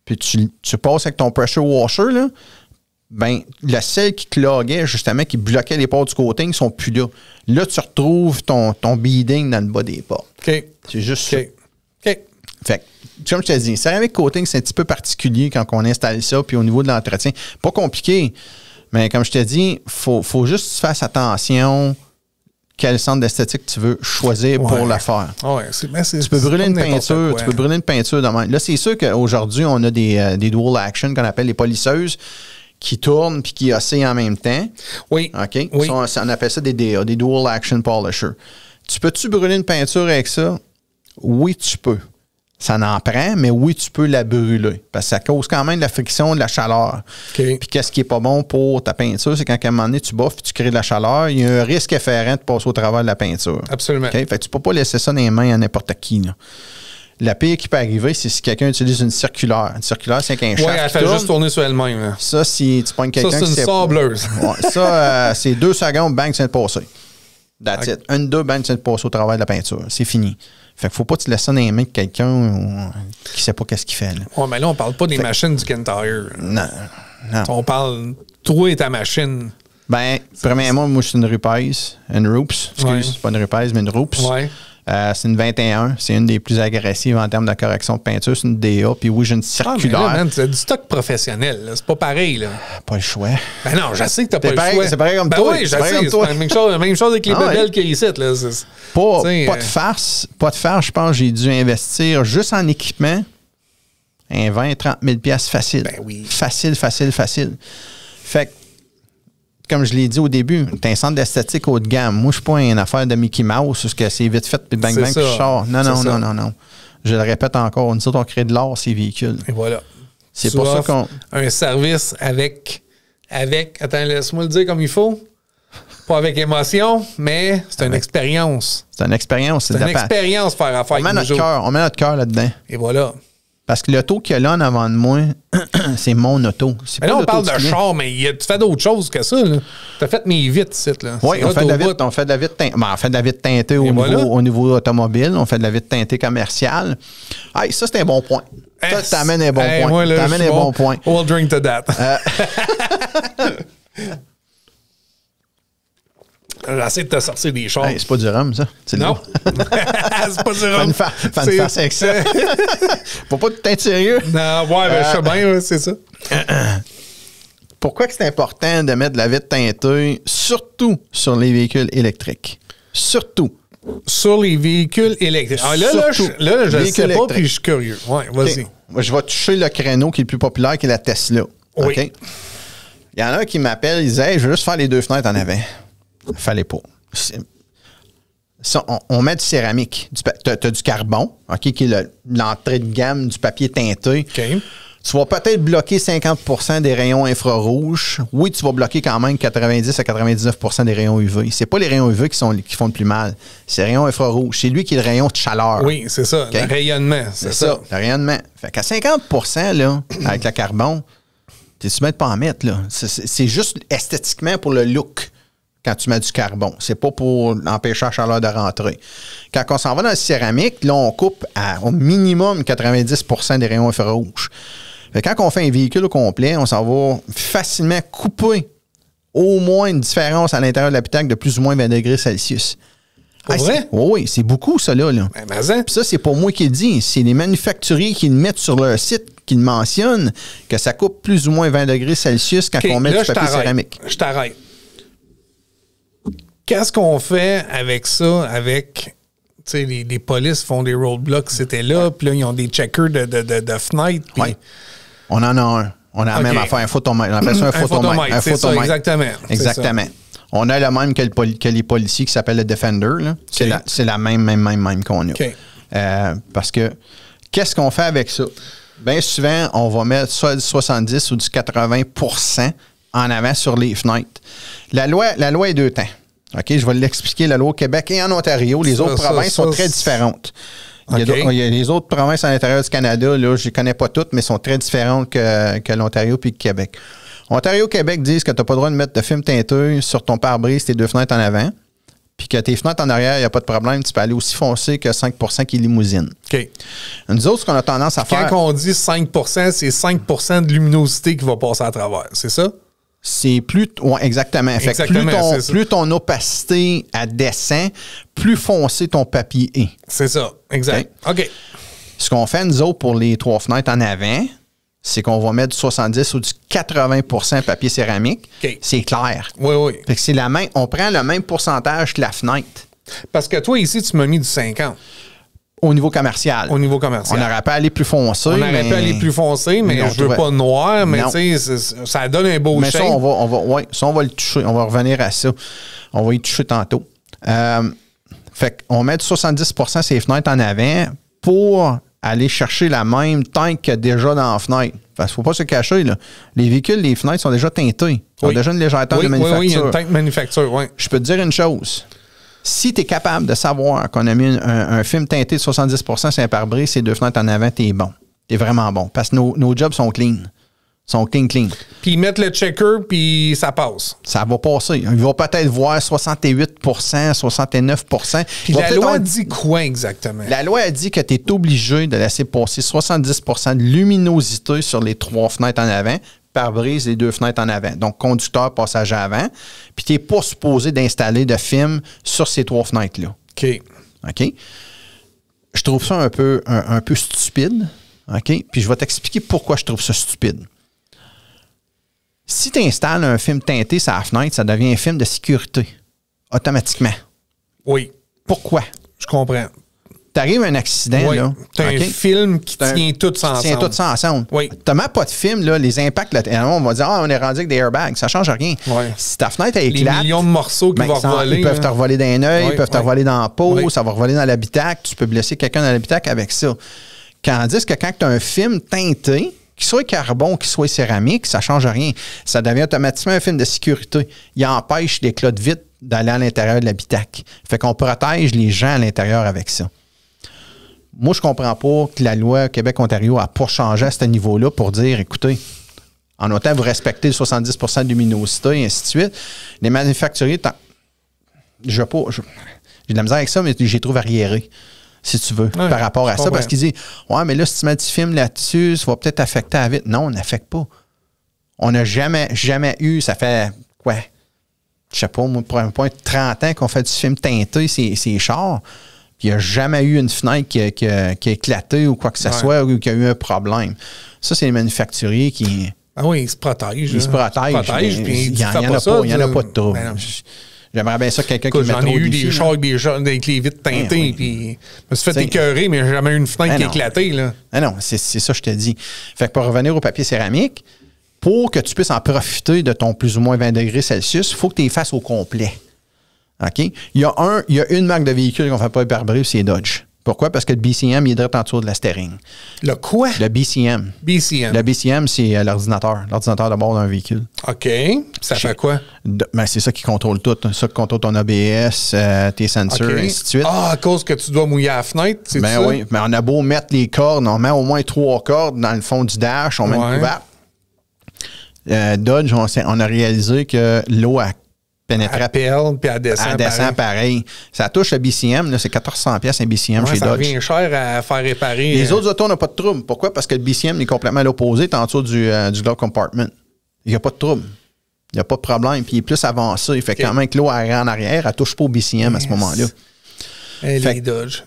puis tu passes avec ton pressure washer, là, ben, le sel qui cloguait, justement, qui bloquait les portes du coating, ne sont plus là. Là, tu retrouves ton beading dans le bas des portes. OK. C'est juste ça. OK. Fait que, comme je te dis, céramique coating, c'est un petit peu particulier quand on installe ça, puis au niveau de l'entretien, pas compliqué, mais comme je te dis, faut juste que tu fasses attention quel centre d'esthétique tu veux choisir pour le faire. Ouais, tu peux brûler une peinture, tu peux brûler une peinture de même. Là, c'est sûr qu'aujourd'hui, on a des dual action qu'on appelle les polisseuses qui tournent puis qui oscillent en même temps. Oui. OK? Oui. On appelle ça des DA, des dual action polisher. Tu peux-tu brûler une peinture avec ça? Oui, tu peux. Ça n'en prend, mais oui, tu peux la brûler. Parce que ça cause quand même de la friction, de la chaleur. Okay. Puis qu'est-ce qui n'est pas bon pour ta peinture, c'est quand à un moment donné, tu bouffes, tu crées de la chaleur, il y a un risque afférent de passer au travers de la peinture. Absolument. Okay? Fait que tu ne peux pas laisser ça dans les mains à n'importe qui. Là. La pire qui peut arriver, c'est si quelqu'un utilise une circulaire. Une circulaire, c'est qu'un shaft. Oui, elle fait juste tourner sur elle-même. Là. Ça, si tu pognes quelqu'un qui... Ça, c'est une sableuse. Ouais, ça, c'est 2 secondes, bang, c'est de passer. That's it. 1-2, bang, c'est de passer au travers de la peinture. C'est fini. Fait qu'il faut pas te laisser dans les mains de quelqu'un qui sait pas qu'est-ce qu'il fait. Oui, mais là, on parle pas des machines du Kentire. Non. On parle toi et ta machine. Ben, premièrement, moi, je suis une Rupes. Une Rupes. Excuse, c'est pas une Rupes, mais une Rupes. Ouais. C'est une 21. C'est une des plus agressives en termes de correction de peinture. C'est une DA. Puis oui, j'ai une circulaire. Ah, mais là, c'est du stock professionnel. Là. C'est pas pareil. Là. Pas le choix. Ben non, je sais que t'as pas le choix. C'est pareil comme toi. Oui, je sais. C'est la même chose avec les bébelles qu'il y a ici. Là. Pas de farce. Pas de farce. Je pense que j'ai dû investir juste en équipement un 20-30 000 $ facile. Ben oui. Facile. Fait que, comme je l'ai dit au début, t'as un centre d'esthétique haut de gamme. Moi, je suis pas une affaire de Mickey Mouse, parce que c'est vite fait, puis bang, bang, puis je sors. Non. Je le répète encore, nous autres, on crée de l'art, ces véhicules. Et voilà. C'est pour ça qu'on... un service avec... Attends, laisse-moi le dire comme il faut. Pas avec émotion, mais c'est une expérience. C'est une expérience. C'est une expérience faire affaire avec nous autres. On met notre cœur là-dedans. Et voilà. Parce que l'auto qu'il y a là en avant de moi, c'est mon auto. Mais là, on parle de char, mais tu fais d'autres choses que ça. Tu as fait mes vitres, ici. Oui, on fait de la vitre teintée au niveau automobile. On fait de la vitre teintée commerciale. Hey, ça, c'est un bon point. Ça, t'amènes un bon point. T'amènes un bon point. We'll drink to that. J'essaie de te sortir des choses. Hey, c'est pas du rhum, ça. Non. C'est pas du rhum. Fais une face avec ça. Faut pas être sérieux. Non, ouais, ben, je sais bien, c'est ça. Pourquoi c'est important de mettre de la vitre teintée, surtout sur les véhicules électriques? Surtout. Sur les véhicules électriques. Ah, là, je ne sais pas, puis je suis curieux. Ouais, vas-y. Okay. Je vais toucher le créneau qui est le plus populaire, qui est la Tesla. Oui. Okay? Il y en a un qui m'appelle, il disait hey, je veux juste faire les 2 fenêtres en avant. Fallait pas. Ça, on met du céramique. Tu as du carbone, okay, qui est l'entrée de gamme du papier teinté. Okay. Tu vas peut-être bloquer 50% des rayons infrarouges. Oui, tu vas bloquer quand même 90 à 99% des rayons UV. C'est pas les rayons UV qui font le plus mal. C'est les rayons infrarouges. C'est lui qui est le rayon de chaleur. Oui, c'est ça. Okay? Le rayonnement. C'est ça. Le rayonnement. Fait qu'à 50%, là, avec le carbone, tu ne mets pas en mettre. Là. C'est juste esthétiquement pour le look. Quand tu mets du carbone. C'est pas pour empêcher la chaleur de rentrer. Quand on s'en va dans le céramique, là, on coupe au minimum 90% des rayons infrarouges. Quand on fait un véhicule au complet, on s'en va facilement couper au moins une différence à l'intérieur de l'habitacle de plus ou moins 20 degrés Celsius. Pour vrai? Oui, c'est beaucoup, ça, là. Puis ça, c'est pas moi qui le dis. C'est les manufacturiers qui le mettent sur leur site, qui le mentionnent, que ça coupe plus ou moins 20 degrés Celsius quand on met du papier céramique. Je t'arrête. Qu'est-ce qu'on fait avec ça, avec, tu sais, les polices font des roadblocks, c'était là, puis là, ils ont des checkers de fenêtres. Oui. On en a un. On a même affaire, un photomètre. On appelle ça un photomètre. C'est ça, exactement. Exactement. On a le même que les policiers qui s'appelle le Defender. Là. Okay. C'est la même qu'on a. Okay. Parce que, qu'est-ce qu'on fait avec ça? Bien souvent, on va mettre soit du 70 ou du 80% en avant sur les fenêtres. La loi est 2 temps. OK, je vais l'expliquer, la loi au Québec et en Ontario. Les autres provinces sont très différentes. Il y a les autres provinces à l'intérieur du Canada, là, je ne les connais pas toutes, mais sont très différentes que l'Ontario puis le Québec. Ontario-Québec disent que tu n'as pas le droit de mettre de film teinteux sur ton pare-brise, tes 2 fenêtres en avant, puis que tes fenêtres en arrière, il n'y a pas de problème, tu peux aller aussi foncé que 5% qui est limousine. OK. Nous autres, ce qu'on a tendance à faire... Quand on dit 5%, c'est 5% de luminosité qui va passer à travers, c'est ça? C'est plus... Ouais, exactement. Fait que plus ton opacité descend, plus foncé ton papier est. C'est ça. Exact. OK. Ce qu'on fait, nous autres, pour les 3 fenêtres en avant, c'est qu'on va mettre du 70 ou du 80 papier céramique. OK. C'est clair. Oui, oui. Fait que c'est on prend le même pourcentage que la fenêtre. Parce que toi, ici, tu m'as mis du 50. Au niveau commercial. Au niveau commercial. On n'aurait pas aller plus foncé. On aurait pu aller plus foncé, mais non, je veux pas noir, mais tu sais, ça donne un beau mais shape. ça, on va le toucher. On va revenir à ça. On va y toucher tantôt. Fait qu'on met du 70 ces fenêtres en avant pour aller chercher la même teinte qu'il y a déjà dans la fenêtre. Parce qu'il ne faut pas se cacher, là. Les véhicules, les fenêtres sont déjà teintées. Ils ont déjà une légère teinte de manufacture. Oui, il y a une teinte manufacture, oui. Je peux te dire une chose. Si tu es capable de savoir qu'on a mis un film teinté de 70 sur un pare-brise, ces deux fenêtres en avant, tu es bon. Tu es vraiment bon. Parce que nos jobs sont clean. Sont clean. Puis ils mettent le checker, puis ça passe. Ça va passer. Ils vont peut-être voir 68 69 Puis la loi dit quoi exactement? La loi a dit que tu es obligé de laisser passer 70 de luminosité sur les trois fenêtres en avant, pare-brise, les deux fenêtres en avant. Donc, conducteur, passager avant. Puis tu n'es pas supposé d'installer de film sur ces trois fenêtres-là. OK? Je trouve ça un peu stupide. OK? Puis je vais t'expliquer pourquoi je trouve ça stupide. Si tu installes un film teinté sur la fenêtre, ça devient un film de sécurité, automatiquement. Oui. Pourquoi? Je comprends. T'arrives à un accident, là. T'as un film qui tient tout ça ensemble. Tient tout ça ensemble. Oui. T'as même pas de film, là, les impacts, là, on va dire, on est rendu avec des airbags, ça change rien. Oui. Si ta fenêtre est éclate... Les millions de morceaux qui vont revoler. Ils peuvent te revoler dans un œil, ils peuvent te revoler dans la peau, Oui. ça va revoler dans l'habitacle, tu peux blesser quelqu'un dans l'habitacle avec ça. Tandis que quand tu as un film teinté, qu'il soit carbone, qu'il soit céramique, ça ne change rien. Ça devient automatiquement un film de sécurité. Il empêche l'éclat de vitre d'aller à l'intérieur de l'habitacle. Fait qu'on protège les gens à l'intérieur avec ça. Moi, je comprends pas que la loi Québec-Ontario n'a pas changé à ce niveau-là pour dire, écoutez, en autant vous respectez le 70 de luminosité et ainsi de suite, les manufacturiers, j'ai de la misère avec ça, mais je les trouve arriérés, si tu veux, par rapport à ça. Parce qu'ils disent, ouais, mais là, si tu mets du film là-dessus, ça va peut-être affecter la vitre. Non, on n'affecte pas. On n'a jamais eu, ça fait quoi? Je sais pas, moi, pour un point de 30 ans qu'on fait du film teinté, c'est chars. Puis il n'y a jamais eu une fenêtre qui a éclaté ou quoi que ce soit, ou qui a eu un problème. Ça, c'est les manufacturiers qui... Ah oui, ils se protègent. Ils se protègent. Puis il n'y en a pas de trouble. J'aimerais bien ça quelqu'un qui j'en ai eu des chars avec les vitres teintées, puis je me suis fait écœurer, mais j'ai jamais eu une fenêtre qui a éclaté. Là. Ah non, c'est ça que je te dis. Fait que pour revenir au papier céramique, pour que tu puisses en profiter de ton plus ou moins 20 degrés Celsius, il faut que tu les fasses au complet. OK? Il y a une marque de véhicule qu'on ne fait pas pare-brise, c'est Dodge. Pourquoi? Parce que le BCM, il est direct en dessous de la steering. Le quoi? Le BCM. BCM. Le BCM, c'est l'ordinateur de bord d'un véhicule. OK. Ça fait quoi? Ben, c'est ça qui contrôle tout. C'est ça qui contrôle ton ABS, tes sensors, et ainsi de suite. Ah, à cause que tu dois mouiller la fenêtre, c'est ça? Ben oui. Mais on a beau mettre les cordes, on met au moins 3 cordes dans le fond du dash, on met une couverte. Dodge, on a réalisé que l'eau a pénétré. Elle pèle, puis elle descend. Elle descend pareil. Ça touche le BCM, là, c'est 400$ un BCM chez ça Dodge. Ça revient cher à faire réparer. Les autres autos n'ont pas de trouble. Pourquoi? Parce que le BCM est complètement à l'opposé, t'es en dessous du glove compartment. Il n'y a pas de trouble. Il n'y a pas de problème. Puis il est plus avancé. Fait quand même que l'eau arrive en arrière, elle ne touche pas au BCM à ce moment-là. Les Dodge.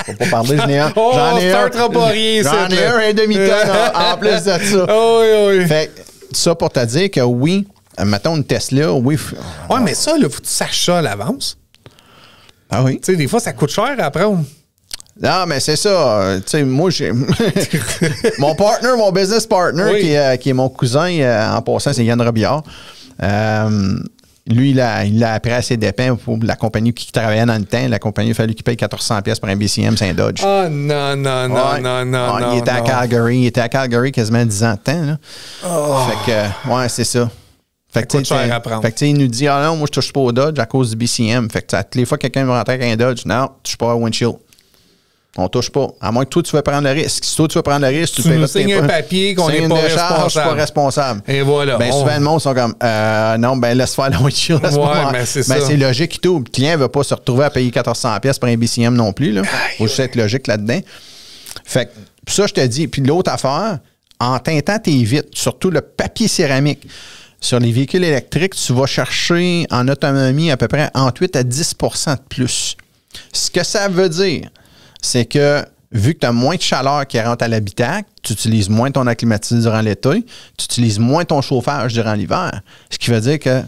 Faut pas parler, j'en ai un. J'en ai un demi-tonne en plus de ça. Oui. Fait ça pour te dire que oui, mettons une Tesla, oui. Oui, mais ça, il faut que tu saches ça à l'avance. Ah oui? Tu sais, des fois, ça coûte cher à prendre. Non, mais c'est ça. Tu sais, moi, j'ai. mon business partner, qui est mon cousin, en passant, c'est Yann Robillard. Lui, il a appris assez d'épais pour la compagnie qui travaillait dans le temps. La compagnie, il a fallu qu'il paye 400$ pour un BCM, c'est un Dodge. Ah, non. Il était à Calgary. Il était à Calgary quasiment 10 ans de temps. Là. Fait que, ouais, c'est ça. Fait que, cher à prendre. Fait que, il nous dit, ah non, moi, je touche pas au Dodge à cause du BCM. Fait que, toutes les fois que quelqu'un va rentrer avec un Dodge, non, tu touches pas au windshield. On touche pas. À moins que toi, tu veux prendre le risque. Si toi, tu veux prendre le risque, tu nous signes un papier qu'on n'est pas responsable. Je suis pas responsable. Et voilà. Ben, souvent, le monde sont comme, non, ben, laisse faire le windshield à ce moment. Ben, c'est ça. C'est logique et tout. Le client ne veut pas se retrouver à payer 400$ pour un BCM non plus, là. Faut juste être logique là-dedans. Fait que, ça, je te dis. Puis l'autre affaire, en teintant tes vitres, surtout le papier céramique, sur les véhicules électriques, tu vas chercher en autonomie à peu près entre 8 à 10% de plus. Ce que ça veut dire, c'est que vu que tu as moins de chaleur qui rentre à l'habitacle, tu utilises moins ton acclimatiseur durant l'été, tu utilises moins ton chauffage durant l'hiver. Ce qui veut dire que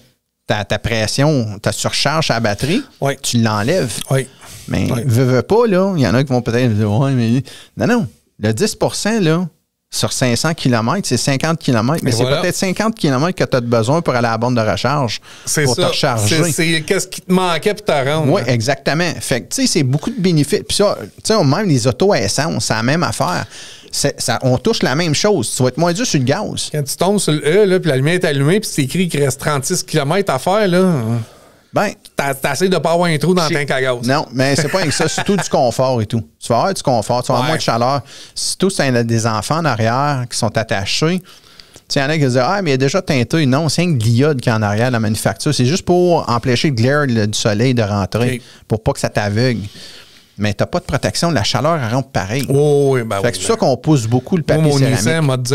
ta pression, ta surcharge à la batterie, tu l'enlèves. Oui. Mais veux pas, là, il y en a qui vont peut-être dire, ouais, mais... Non, le 10 là, sur 500 km, c'est 50 km, mais c'est peut-être 50 km que tu as besoin pour aller à la borne de recharge pour te recharger. C'est qu'est-ce qui te manquait pour te rendre. Oui, exactement. Fait que, tu sais, c'est beaucoup de bénéfices. Puis ça, tu sais, même les autos à essence, c'est la même affaire. On touche la même chose. Tu vas être moins dur sur le gaz. Quand tu tombes sur le E, là, puis la lumière est allumée, puis c'est écrit qu'il reste 36 km à faire, là... Ben, t'essayes de ne pas avoir un trou dans le tank à gaz. Non, mais c'est pas avec ça. Surtout du confort et tout. Tu vas avoir du confort, tu vas avoir moins de chaleur. Surtout si tu as des enfants en arrière qui sont attachés. Tu sais, il y en a qui disent mais il y a déjà teinté. Non, c'est un l'iode qui est en arrière de la manufacture. C'est juste pour empêcher le glare du soleil de rentrer, pour pas que ça t'aveugle. Mais tu n'as pas de protection. La chaleur, elle rentre pareil. Oh, oui, ben fait que c'est pour ça qu'on pousse beaucoup le papier mon céramique. Nissan m'a dit,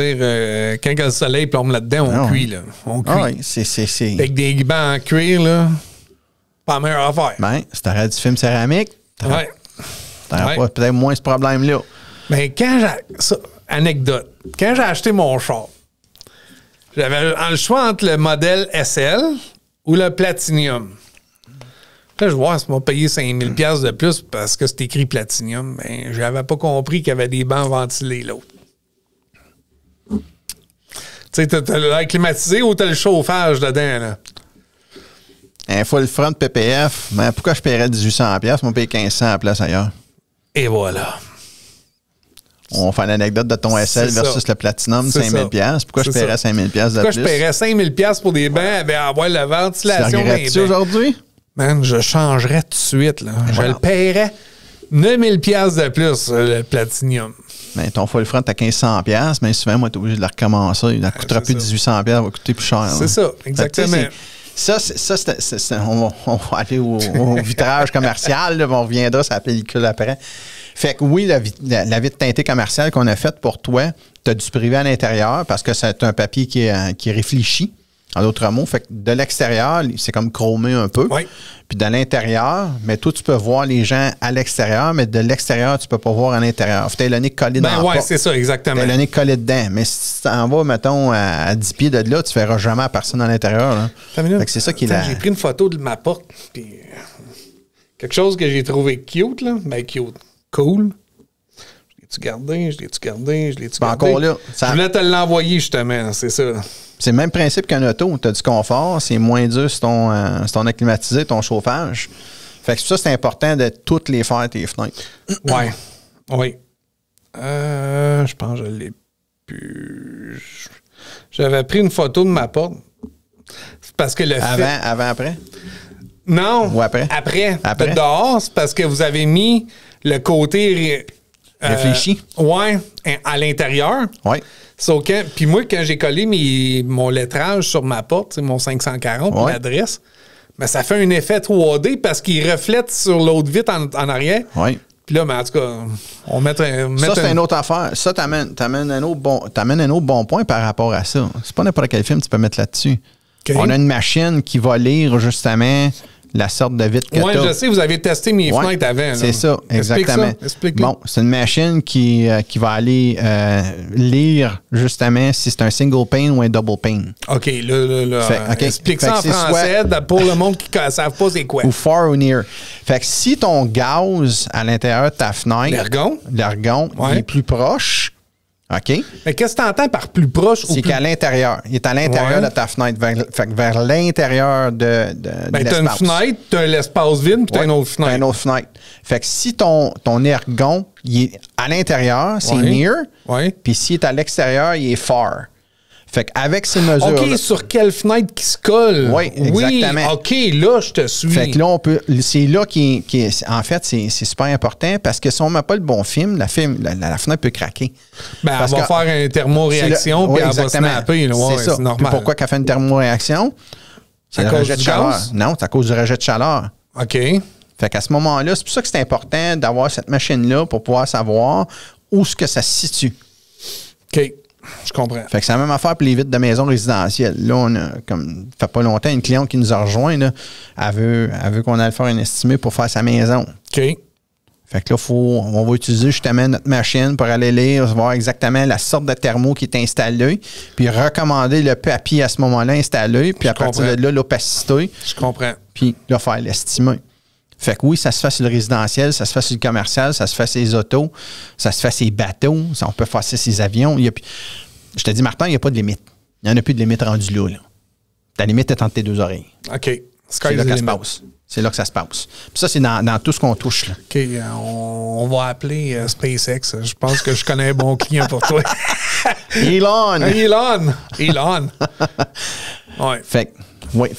quand le soleil plombe là-dedans, on cuit. Là. On cuit. Ah oui, c'est... Avec des bancs en cuir, là... Pas la meilleure affaire. Ben, si t'aurais du film céramique, t'aurais pas peut-être moins ce problème-là. Mais anecdote, quand j'ai acheté mon char, j'avais le choix entre le modèle SL ou le Platinum. Là, je vois, ça m'a payé 5 000 $ de plus parce que c'est écrit Platinum. Mais j'avais pas compris qu'il y avait des bancs ventilés, l'autre. Tu sais, t'as l'air climatisé ou t'as le chauffage dedans, là? Un full front PPF, mais pourquoi je paierais 1800$? Je vais payer 1500$ à la place ailleurs. Et voilà. On fait l'anecdote de ton SL versus le Platinum, 5000$. Pourquoi je paierais 5000$ de plus? Pourquoi je paierais 5000$ pour des bancs avec avoir la ventilation? Tu regrettes-tu aujourd'hui? Man, je changerais tout de suite. Là. Je le paierais 9000$ de plus, le Platinum. Mais ton full front à 1500$, mais souvent, moi, t'es obligé de le recommencer. Il ne coûtera plus 1800$, il va coûter plus cher. C'est ça, exactement. On va aller au vitrage commercial, là, on reviendra sur la pellicule après. Fait que oui, la vitre teintée commerciale qu'on a faite pour toi, tu as du privé à l'intérieur parce que c'est un papier qui est réfléchi. En d'autres mots, fait que de l'extérieur, c'est comme chromé un peu. Oui. Puis de l'intérieur, mais toi, tu peux voir les gens à l'extérieur, mais de l'extérieur, tu peux pas voir à l'intérieur. Faut le nez collé dans la porte. C'est ça, exactement. T'as le nez collé dedans. Mais si tu t'en vas, mettons, à 10 pieds de là, tu verras jamais personne à l'intérieur. Fait que c'est ça qui est là. J'ai pris une photo de ma porte, puis quelque chose que j'ai trouvé cute, là. Ben, cute. Cool. Je l'ai-tu gardé? Encore là. Je voulais te l'envoyer, justement, c'est ça. C'est le même principe qu'un auto. Tu as du confort, c'est moins dur sur ton acclimatisé, ton chauffage. Fait que ça, c'est important de toutes les faire, tes fenêtres. Oui. Je pense que je l'ai plus. J'avais pris une photo de ma porte. Parce que Avant, après? Non. Ou après? Après. De dehors, c'est parce que vous avez mis le côté... réfléchi? Oui, à l'intérieur. Oui. Puis moi, quand j'ai collé mon lettrage sur ma porte, mon 540, l'adresse, ben, ça fait un effet 3D parce qu'il reflète sur l'autre vitre en arrière. Oui. Puis là, ben, en tout cas, on met ça, c'est une autre affaire. Ça, t'amènes un autre bon point par rapport à ça. C'est pas n'importe quel film que tu peux mettre là-dessus. Okay. On a une machine qui va lire, justement, la sorte de vitre que tu as. Oui, je sais, vous avez testé mes fenêtres avant. C'est ça, exactement. Explique-moi. Bon, c'est une machine qui va aller lire, justement, si c'est un single pane ou un double pane. OK, là. Explique ça en français pour le monde qui ne savent pas c'est quoi. Ou far ou near. Fait que si ton gaz à l'intérieur de ta fenêtre... L'ergon, il est plus proche... OK. Mais qu'est-ce que tu entends par plus proche? C'est qu'à l'intérieur. Il est à l'intérieur de ta fenêtre. Vers l'intérieur de l'espace. Tu as une fenêtre, tu as l'espace vide, puis tu as une autre fenêtre. Tu as une autre fenêtre. Fait que si ton ergon, il est à l'intérieur, c'est near. Puis s'il est à l'extérieur, il est far. Fait qu'avec ces mesures. OK, sur quelle fenêtre qui se colle? Oui, exactement. Oui, OK, là, je te suis. Fait que là, c'est là qui est. En fait, c'est super important parce que si on ne met pas le bon film, la fenêtre peut craquer. Ben, elle va faire une thermoréaction, puis elle va snapper. C'est ça. normal. Puis pourquoi qu'elle fait une thermoréaction? C'est le rejet de chaleur. Non, c'est à cause du rejet de chaleur. OK. Fait qu'à ce moment-là, c'est pour ça que c'est important d'avoir cette machine-là pour pouvoir savoir où est-ce que ça se situe. OK. Je comprends. Fait que c'est la même affaire pour les vitres de maison résidentielle. Là, on a, comme, ça fait pas longtemps, une cliente qui nous a rejoint, là, elle veut qu'on aille faire un estimé pour faire sa maison. OK. Fait que là, on va utiliser justement notre machine pour aller lire, voir exactement la sorte de thermo qui est installé, puis recommander le papier à ce moment-là installé, puis à partir de là, l'opacité. Je comprends. Puis là, faire l'estimer. Fait que oui, ça se fait sur le résidentiel, ça se fait sur le commercial, ça se fait sur les autos, ça se fait sur les bateaux, on peut faire ça sur les avions. Je te dis, Martin, il n'y a pas de limite. Il n'y en a plus de limite rendue là. Ta limite est entre tes deux oreilles. OK. C'est là que ça se passe. C'est là que ça se passe. Puis ça, c'est dans tout ce qu'on touche. Là. OK. On va appeler SpaceX. Je pense que je connais un bon client pour toi. Elon! Ouais. Fait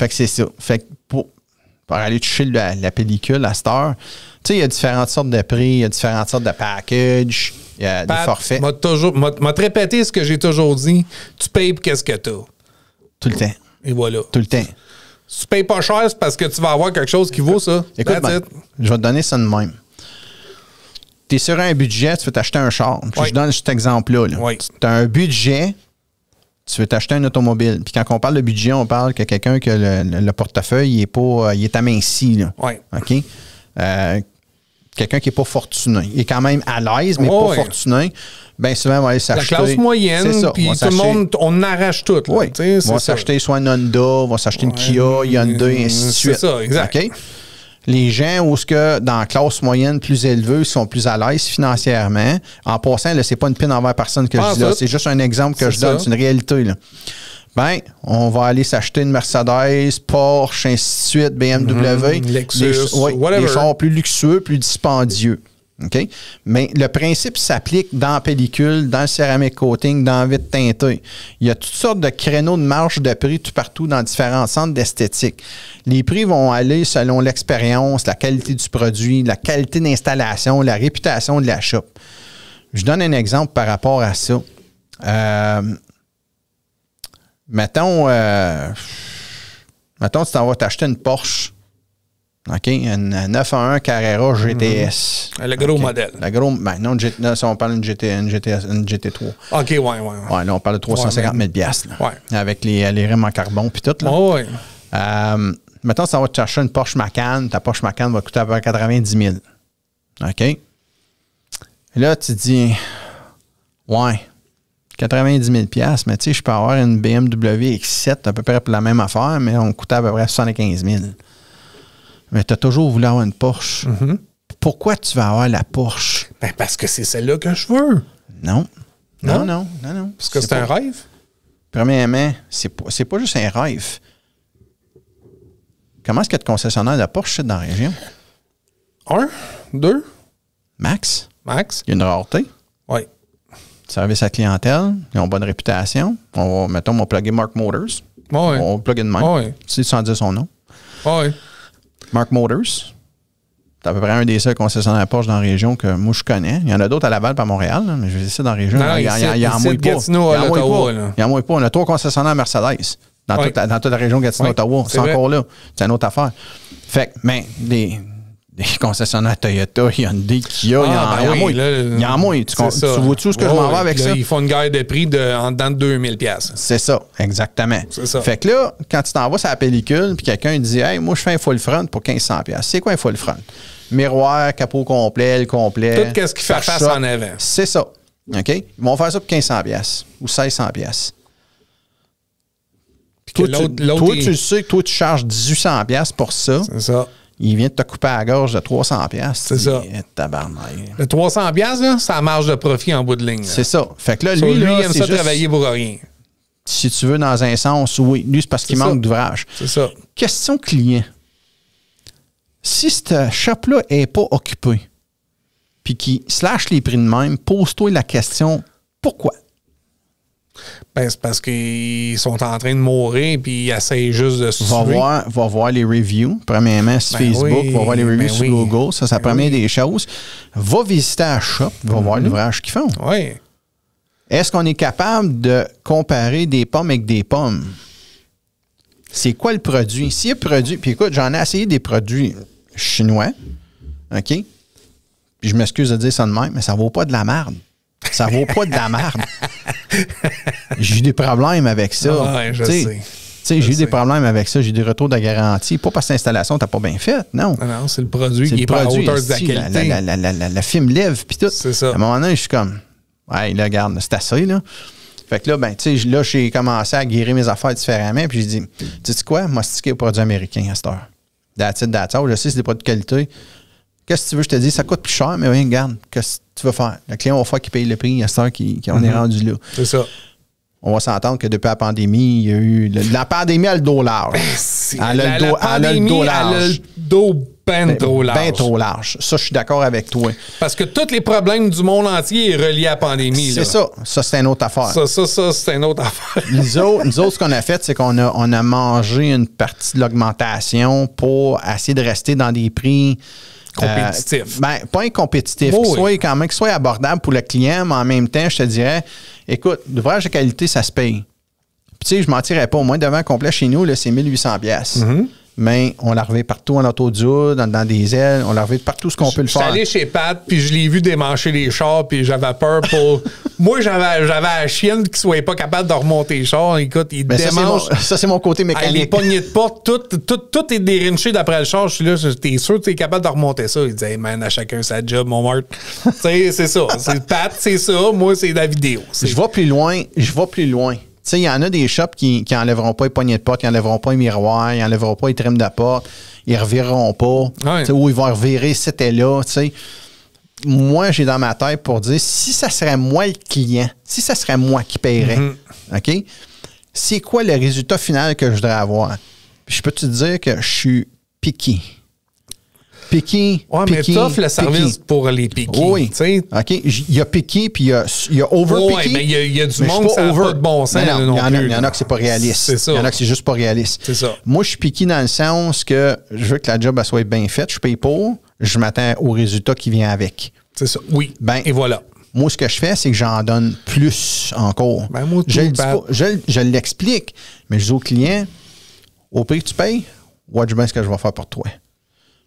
que c'est ça. Fait que pour aller toucher la pellicule à cette heure, tu sais, il y a différentes sortes de prix, il y a différentes sortes de packages, il y a des forfaits. M'a te répété ce que j'ai toujours dit. Tu payes pour qu'est-ce que tu as. Tout le temps. Et voilà. Tout le temps. Si tu payes pas cher, c'est parce que tu vas avoir quelque chose qui vaut ça. Écoute, je vais te donner ça de même. Tu es sur un budget, tu veux t'acheter un char. Je donne cet exemple-là. Là. Tu as un budget, tu veux t'acheter une automobile. Puis quand on parle de budget, on parle que quelqu'un que le portefeuille il est aminci. Là. OK? Quelqu'un qui n'est pas fortuné. Il est quand même à l'aise, mais pas fortuné. Bien souvent, on va aller s'acheter. La classe moyenne, puis tout le monde, on arrache tout. Là, on va s'acheter soit une Honda, on va s'acheter une Kia, Hyundai, et ainsi de suite. C'est ça, exact. Okay? Les gens où dans la classe moyenne plus élevée sont plus à l'aise financièrement. En passant, ce n'est pas une pine envers personne que je dis là. C'est juste un exemple que je donne. C'est une réalité. Là. Ben, on va aller s'acheter une Mercedes, Porsche, ainsi de suite, BMW. Lexus, les chars plus luxueux, plus dispendieux. OK? Mais le principe s'applique dans la pellicule, dans le céramique coating, dans le vitre teintée. Il y a toutes sortes de créneaux de marge de prix tout partout dans différents centres d'esthétique. Les prix vont aller selon l'expérience, la qualité du produit, la qualité d'installation, la réputation de la shop. Je donne un exemple par rapport à ça. Mettons, tu t'en vas t'acheter une Porsche. OK? Une 911 Carrera GTS. Le gros modèle. Non, si on parle d'une GT3. OK, ouais. Ouais, là, on parle de 350 000 $. Là, avec les rimes en carbone puis tout. Là. Ouais. Mettons, ça va te chercher une Porsche Macan. Ta Porsche Macan va coûter à peu près 90 000. OK? Et là, tu te dis, 90 000 $, mais tu sais, je peux avoir une BMW X7 à peu près pour la même affaire, mais on coûtait à peu près 75 000. Mais tu as toujours voulu avoir une Porsche. Pourquoi tu vas avoir la Porsche? Ben parce que c'est celle-là que je veux. Non. Parce que c'est un rêve? Premièrement, c'est pas juste un rêve. Comment est-ce qu'il y a de concessionnaires de Porsche dans la région? 1, 2. Max. Il y a une rareté. Oui. Service à clientèle. Ils ont bonne réputation. On va plugger Mark Motors. On va plugger de même. Si tu en dis son nom. Mark Motors. C'est à peu près un des seuls concessionnaires Porsche dans la région que moi je connais. Il y en a d'autres à Laval par Montréal, là, mais je vais dire ça dans la région. Il en mouille pas. Il en mouille pas. On a 3 concessionnaires Mercedes dans toute la région Gatineau-Ottawa. C'est encore là. C'est une autre affaire. Fait que, des concessionnaires Toyota, Hyundai, Kia, il y en mouille. Tu vois-tu ce que je m'en vais avec ça? Ils font une guerre de prix en dedans de 2000 $. C'est ça, exactement. C'est ça. Fait que là, quand tu t'en vas sur la pellicule, puis quelqu'un dit, hey, moi, je fais un full front pour 1500 $. C'est quoi un full front? Miroir, capot complet, le complet. Tout ce qui fait face en avant. C'est ça. OK? Ils vont faire ça pour 1500 $ ou 1600 $. Toi, tu sais que toi, tu charges 1800 $ pour ça. C'est ça. Il vient de te couper à la gorge de 300 $. C'est ça. Tabarnak. Le 300 $, là, c'est la marge de profit en bout de ligne. C'est ça. Fait que là, lui, il aime ça travailler pour rien. Si tu veux, dans un sens, oui. Lui, c'est parce qu'il manque d'ouvrage. C'est ça. Question client. Si cette shop-là n'est pas occupée, puis qu'il slash les prix de même, pose-toi la question, pourquoi? Ben, c'est parce qu'ils sont en train de mourir puis ils essayent juste de se tuer. Va voir les reviews. Premièrement, sur Facebook, va voir les reviews sur Google. Ça c'est la première des choses. Va visiter la shop, va voir l'ouvrage qu'ils font. Oui. Est-ce qu'on est capable de comparer des pommes avec des pommes? C'est quoi le produit? S'il y a produit, puis écoute, j'en ai essayé des produits chinois, OK? Puis je m'excuse de dire ça de même, mais ça vaut pas de la merde. Ça vaut pas de la merde. J'ai eu des problèmes avec ça. Ouais, je sais. sais, j'ai eu des problèmes avec ça, j'ai eu des retours de garantie. Pas parce que l'installation t'as pas bien faite, non. Non, c'est le produit qui est pas à hauteur de la qualité. La film lève, puis tout. C'est ça. À un moment donné, je suis comme, ouais, là, regarde, c'est assez, là. Fait que là, ben, tu sais, là, j'ai commencé à guérir mes affaires différemment, puis j'ai dit, tu sais quoi, moi, c'est ce qui est au produit américain à cette heure. That's it. Je sais, c'est des produits de qualité. Qu'est-ce que tu veux, je te dis, ça coûte plus cher, mais oui, regarde, qu'est-ce que tu veux faire? Le client va faire qu'il paye le prix à cette heure qu'on est rendu là. C'est ça. On va s'entendre que depuis la pandémie, il y a eu. La pandémie a le dos large. Elle a le dos large. Elle a le dos ben trop large. Ben trop large. Ça, je suis d'accord avec toi. Parce que tous les problèmes du monde entier est relié à la pandémie. C'est ça. Ça, c'est une autre affaire. Ça, c'est une autre affaire. Nous autres, ce qu'on a fait, c'est qu'on a mangé une partie de l'augmentation pour essayer de rester dans des prix. Compétitif. Pas incompétitif, qu'il soit abordable pour le client, mais en même temps, je te dirais, écoute, l'ouvrage de qualité, ça se paye. Puis tu sais, je ne mentirais pas, au moins devant complet chez nous, là, c'est 1800$. Mais on l'a revu partout en autodure, dans des ailes, on l'a revu partout ce qu'on peut le faire. Je suis allé chez Pat, puis je l'ai vu démancher les chars, puis j'avais peur pour... Moi, j'avais la chienne qui ne soit pas capable de remonter les chars. Écoute, il démange... Ça, c'est mon côté mécanique. Les poignées de porte, tout est dérinché d'après le char. Je suis là, t'es sûr que t'es capable de remonter ça? Il dit, hey, man, à chacun sa job, mon Marc. Tu sais, c'est ça. C'est Pat, c'est ça. Moi, c'est la vidéo. Je vais plus loin. Tu sais, il y en a des shops qui enlèveront pas les poignées de porte, qui enlèveront pas les miroirs, ils enlèveront pas les trims de porte, ils revireront pas. Ouais. Ou ils vont revirer c'était là. Tu sais. Moi, j'ai dans ma tête pour dire, si ça serait moi le client, si ça serait moi qui paierais, OK? C'est quoi le résultat final que je voudrais avoir? Puis je peux te dire que je suis piqué. Ouais, mais t'offres le service pour les piqués. Oui. OK. Il y a piqué, puis il y a over-piqué. Oui, mais il y a du monde qui n'a pas de bon sens. Il y en a que c'est pas réaliste. C'est ça. Il y en a que c'est juste pas réaliste. C'est ça. Moi, je suis piqué dans le sens que je veux que la job elle soit bien faite. Je paye pour. Je m'attends au résultat qui vient avec. C'est ça. Oui. Et voilà. Moi, ce que je fais, c'est que j'en donne plus encore. Ben, moi, je l'explique, mais je dis au client, au prix que tu payes, watch bien ce que je vais faire pour toi.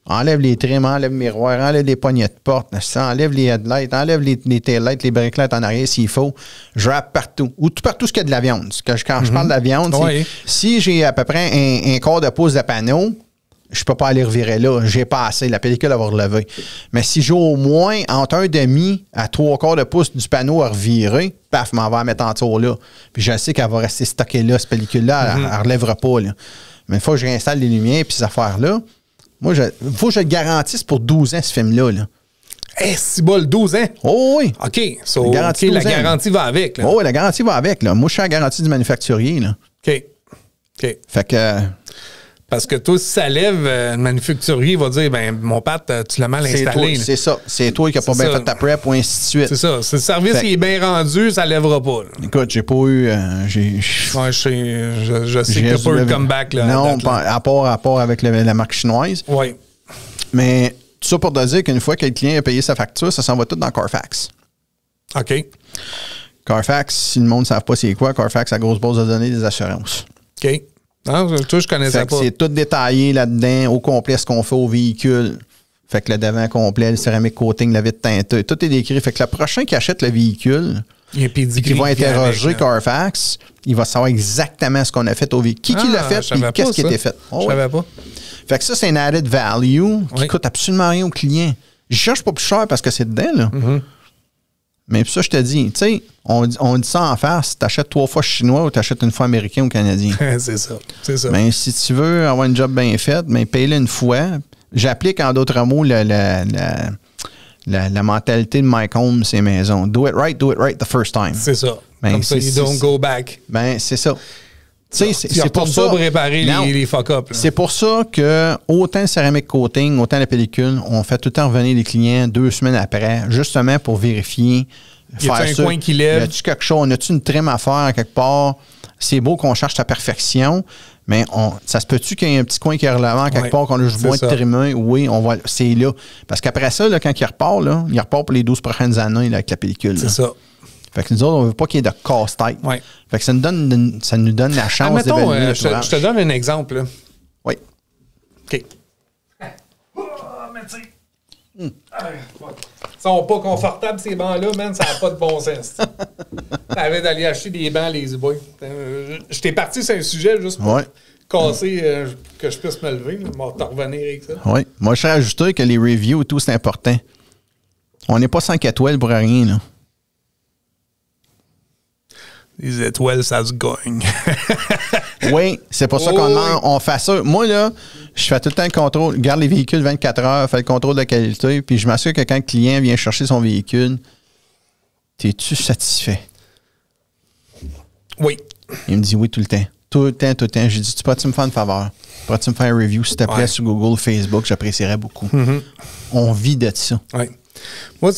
Enlève les trims, enlève le miroir, enlève les poignées de porte, enlève les headlights, enlève les taillights, les brake-lights en arrière s'il faut. Je rappe partout. Ou partout ce qu'il y a de la viande. Quand je parle de la viande, si j'ai à peu près un quart de pouce de panneau, je peux pas aller revirer là. J'ai pas assez. La pellicule va relever. Mais si j'ai au moins entre 1,5 à 3/4 de pouce du panneau à revirer, paf, m'en va la mettre en tour là. Puis je sais qu'elle va rester stockée là, cette pellicule-là, elle ne relèvera pas. Là. Mais une fois que je réinstalle les lumières et ces affaires-là, moi, il faut que je le garantisse pour 12 ans, ce film-là. Là. C'est bon, 12 ans? Oh oui. OK. La garantie va avec. Oh oui, la garantie va avec. Là. Moi, je suis à la garantie du manufacturier. Là. OK. Fait que... Parce que toi, si ça lève, le manufacturier va dire, ben mon Pat, tu l'as mal installé. C'est ça. C'est toi qui n'as pas bien fait ta prep ou ainsi de suite. C'est ça. Si le service qui est bien rendu, ça ne lèvera pas. Là. Écoute, j'ai pas eu... je sais que tu n'as pas eu le comeback. Là, non, à part avec la marque chinoise. Oui. Mais tout ça pour te dire qu'une fois que le client a payé sa facture, ça s'en va tout dans Carfax. OK. Carfax, si le monde ne savent pas c'est quoi, Carfax, la grosse base de données des assurances. OK. Non, toi, je connaissais pas. C'est tout détaillé là-dedans, au complet, ce qu'on fait au véhicule. Fait que le devant complet, le céramique coating, la vitre teintée, tout est décrit. Fait que le prochain qui achète le véhicule, qui va interroger Carfax, il va savoir exactement ce qu'on a fait au véhicule. Qui l'a fait et qu'est-ce qui a été fait. Je savais pas. Fait que ça, c'est un added value qui coûte absolument rien au client. Je cherche pas plus cher parce que c'est dedans, là. Mais pour ça, je te dis, tu sais, on dit ça en face, t'achètes 3 fois chinois ou t'achètes une fois américain ou canadien. C'est ça. Mais si tu veux avoir une job bien faite, mais paye-le une fois. J'applique en d'autres mots la mentalité de Mike Holmes, ces maisons. Do it right the first time. C'est ça. Comme ça, you don't go back. Ben, c'est ça. C'est pour ça pour réparer les fuck-up. C'est pour ça que autant le céramique coating, autant la pellicule, on fait tout le temps revenir les clients 2 semaines après, justement pour vérifier. Y a-tu un coin qui lève? Y a-tu quelque chose? Y a-tu une trim à faire quelque part? C'est beau qu'on cherche la perfection, mais ça se peut-tu qu'il y ait un petit coin qui est relevant quelque part, qu'on a juste besoin de trimer? Oui, c'est là. Parce qu'après ça, là, quand il repart pour les 12 prochaines années là, avec la pellicule. C'est ça. Fait que nous autres, on veut pas qu'il y ait de casse-tête. Ouais. Fait que ça nous donne la chance d'évaluer je te donne un exemple. Là. Oui. OK. Ils sont pas confortables, ces bancs-là, man. Ça n'a pas de bon sens. T'avais d'aller acheter des bancs, les boys. J'étais parti sur un sujet juste pour casser, que je puisse me lever. On va t'en revenir avec ça. Oui. Moi, je serais ajouté que les reviews et tout, c'est important. On n'est pas 5 étoiles pour rien, là. Les étoiles, ça se gagne. Oui, c'est pour ça qu'on fait ça. Moi, là, je fais tout le temps le contrôle. Garde les véhicules 24 heures, fais le contrôle de qualité, puis je m'assure que quand le client vient chercher son véhicule, t'es-tu satisfait? Oui. Il me dit oui tout le temps. Tout le temps, tout le temps. J'ai dit, tu pourrais-tu me faire une faveur? Pourrais-tu me faire un review, s'il te plaît, sur Google, Facebook? J'apprécierais beaucoup. On vit de ça. Oui. Moi,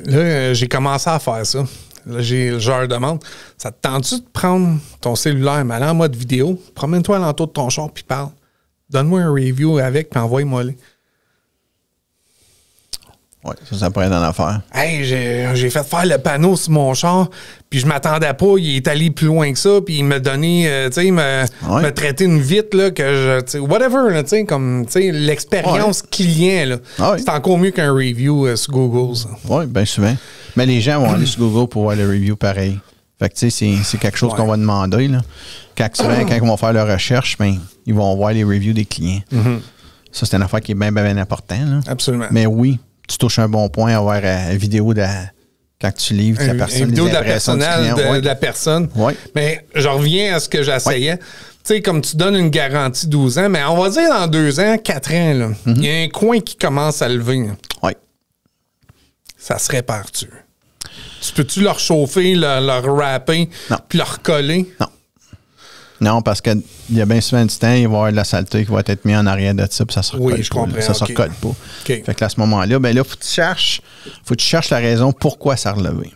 là, j'ai commencé à faire ça. Là, je leur demande, ça te tente-tu de prendre ton cellulaire, mais aller en mode vidéo, promène-toi à l'entour de ton char, puis parle. Donne-moi un review avec, puis envoie-moi-le. Oui, ça pourrait être une affaire. Hey, j'ai fait faire le panneau sur mon char, puis je m'attendais pas, il est allé plus loin que ça, puis il m'a donné, tu sais, il m'a traité une vite, là, que tu sais, whatever, là, tu sais, comme, tu sais, l'expérience client, là. C'est encore mieux qu'un review sur Google, ça. Oui, bien souvent. Mais les gens vont aller sur Google pour voir le review pareil. Fait que, tu sais, c'est quelque chose qu'on va demander, là. Quand ils vont faire leur recherche, ben, ils vont voir les reviews des clients. Ça, c'est une affaire qui est bien, bien, bien importante, là. Absolument. Mais oui, tu touches un bon point à avoir une vidéo de quand tu livres la personne. Une vidéo de la personnelle de la personne. Oui. Mais je reviens à ce que j'essayais. Tu sais, comme tu donnes une garantie 12 ans, mais on va dire dans 2 ans, 4 ans, là, il y a un coin qui commence à lever. Oui. Ça se répare-tu? Tu peux-tu leur chauffer, leur wrapper, puis leur coller? Non. Non, parce qu'il y a bien souvent du temps, il va y avoir de la saleté qui va être mise en arrière de ça, puis ça se recolle je comprends. Ça se recolle pas. Fait que là, à ce moment-là, ben là, faut que tu cherches la raison pourquoi ça a relevé.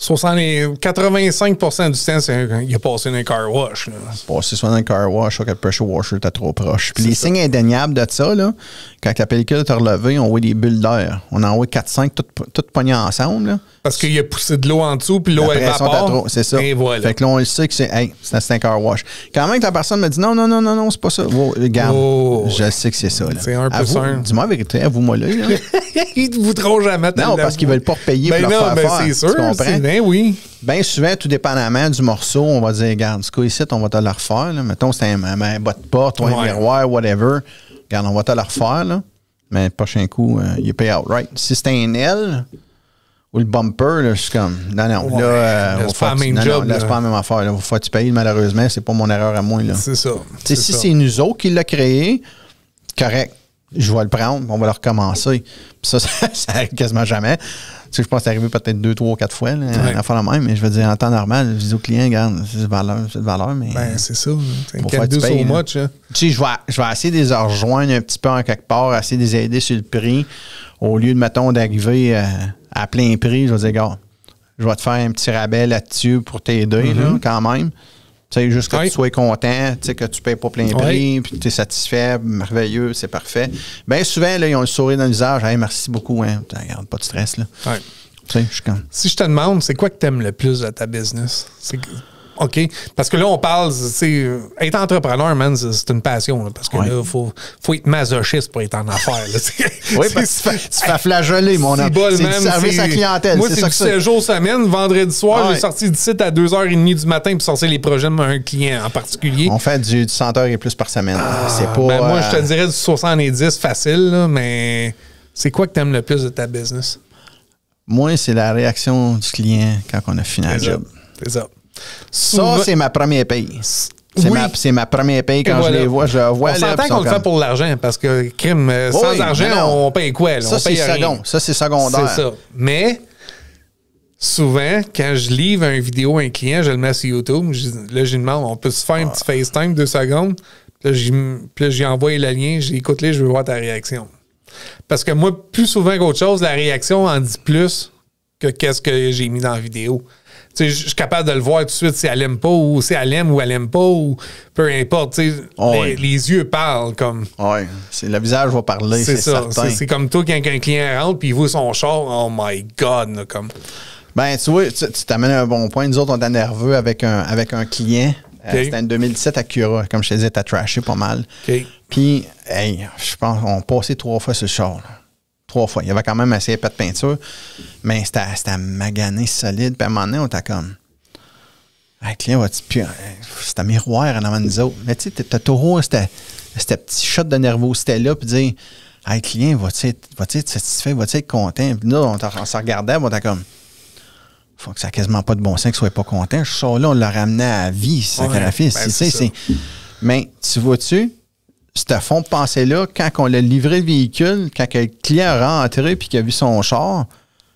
85% du temps, il a passé dans un car wash. Là. Passé soit dans un car wash ou que le pressure washer était trop proche. Puis les signes indéniables de ça, là, quand la pellicule est relevée, on voit des bulles d'air. On en voit 4-5 toutes pognées ensemble. Là. Parce qu'il a poussé de l'eau en dessous, puis l'eau évapore. C'est ça. Et voilà. Fait que là, on le sait que c'est un car wash. Quand même que la personne me dit non, c'est pas ça. Regarde, je sais que c'est ça. C'est un peu ça. Dis-moi la vérité, avoue-moi là. Ils ne voudront jamais. Non, parce qu'ils veulent pas payer pour leur faire faire. C'est sûr, tu comprends? Ben oui. Bien souvent, tout dépendamment du morceau, on va dire, regarde, ce cas-ci, on va te le refaire. Là. Mettons, c'est un bas de porte ou un miroir, whatever. Regarde, on va te le refaire. Là. Mais le prochain coup, il est payé outright. Si c'est un L ou le bumper, là, je suis comme, non, c'est pas la même job. C'est pas la même affaire. Il faut que tu payes, malheureusement. C'est pas mon erreur à moi. Là. C'est ça. Si c'est nous autres qui l'a créé, correct. Je vais le prendre, on va le recommencer. Puis ça arrive quasiment jamais. Tu sais, je pense que c'est arrivé peut-être 2, 3, 4 fois, la fois la même, mais je veux dire, en temps normal, je dis au client, regarde, c'est de valeur, mais. Ben, c'est ça. Pour faire du pay, much, tu sais, je vais essayer de les rejoindre un petit peu en quelque part, essayer de les aider sur le prix, au lieu de, mettons, d'arriver à plein prix, je vais dire, regarde, je vais te faire un petit rabais là-dessus pour t'aider, là, quand même. Tu sais, juste que tu sois content, tu sais, que tu ne payes pas plein prix, puis tu es satisfait, merveilleux, c'est parfait. Bien souvent, là, ils ont le sourire dans le visage. Hey, merci beaucoup, hein. Regarde, pas de stress, là. Tu sais, je suis comme. Si je te demande, c'est quoi que tu aimes le plus de ta business? OK. Parce que là, on parle, être entrepreneur, man, c'est une passion. Là, parce que là, il faut être masochiste pour être en affaires. Là, oui, parce que tu fais flageoler, mon homme. C'est du service à clientèle. Moi, c'est du 7 jours semaine. Vendredi soir, j'ai sorti d'ici à 2h30 du matin pour sortir les projets d'un client en particulier. On fait du 100 heures et plus par semaine. C'est pas. Ben, moi, je te dirais du 70 facile, là, mais c'est quoi que tu aimes le plus de ta business? Moi, c'est la réaction du client quand on a fini le job. C'est ça. Ça, c'est ma première paye. C'est ma première paye quand je les vois. Je vois, on s'entend qu'on le fait pour l'argent parce que, crime, sans argent, on paye quoi? Là? Ça, c'est second. Ça, c'est secondaire. C'est ça. Mais souvent, quand je livre une vidéo à un client, je le mets sur YouTube. Là, je lui demande, on peut se faire un petit FaceTime 2 secondes? Puis là, j'y envoie le lien. Je dis, écoute-les, je veux voir ta réaction. Parce que moi, plus souvent qu'autre chose, la réaction en dit plus que qu'est-ce que j'ai mis dans la vidéo. Tu sais, je suis capable de le voir tout de suite si elle aime pas ou si elle aime ou elle aime pas ou peu importe. Tu sais, les yeux parlent comme. Oui, le visage va parler, c'est certain. C'est comme toi quand un client rentre puis il voit son char, oh my God, là, comme. Ben, tu vois, tu t'amènes un bon point. Nous autres, on était nerveux avec un client. C'était en 2017 à Cura. Comme je te disais, t'as trashé pas mal. Puis, hey, je pense qu'on passait 3 fois sur le char. Là. 3 fois. Il avait quand même assez épais de peinture, mais c'était magané solide. Puis à un moment donné, on était comme... Hey, client, c'est un miroir en avant de nous autres. Mais tu sais, t'as toujours ce petit shot de nervosité-là, puis dire, hey, client, va-tu être satisfait, va-tu être content? Puis là, on se regardait, on était comme, faut que ça n'a quasiment pas de bon sens qu'il ne soit pas content. Je sors là, on l'a ramené à vie, ce sacrifice. Mais tu vois-tu, ce fond de pensée-là, quand on l'a livré le véhicule, quand le client est rentré puis qu'il a vu son char,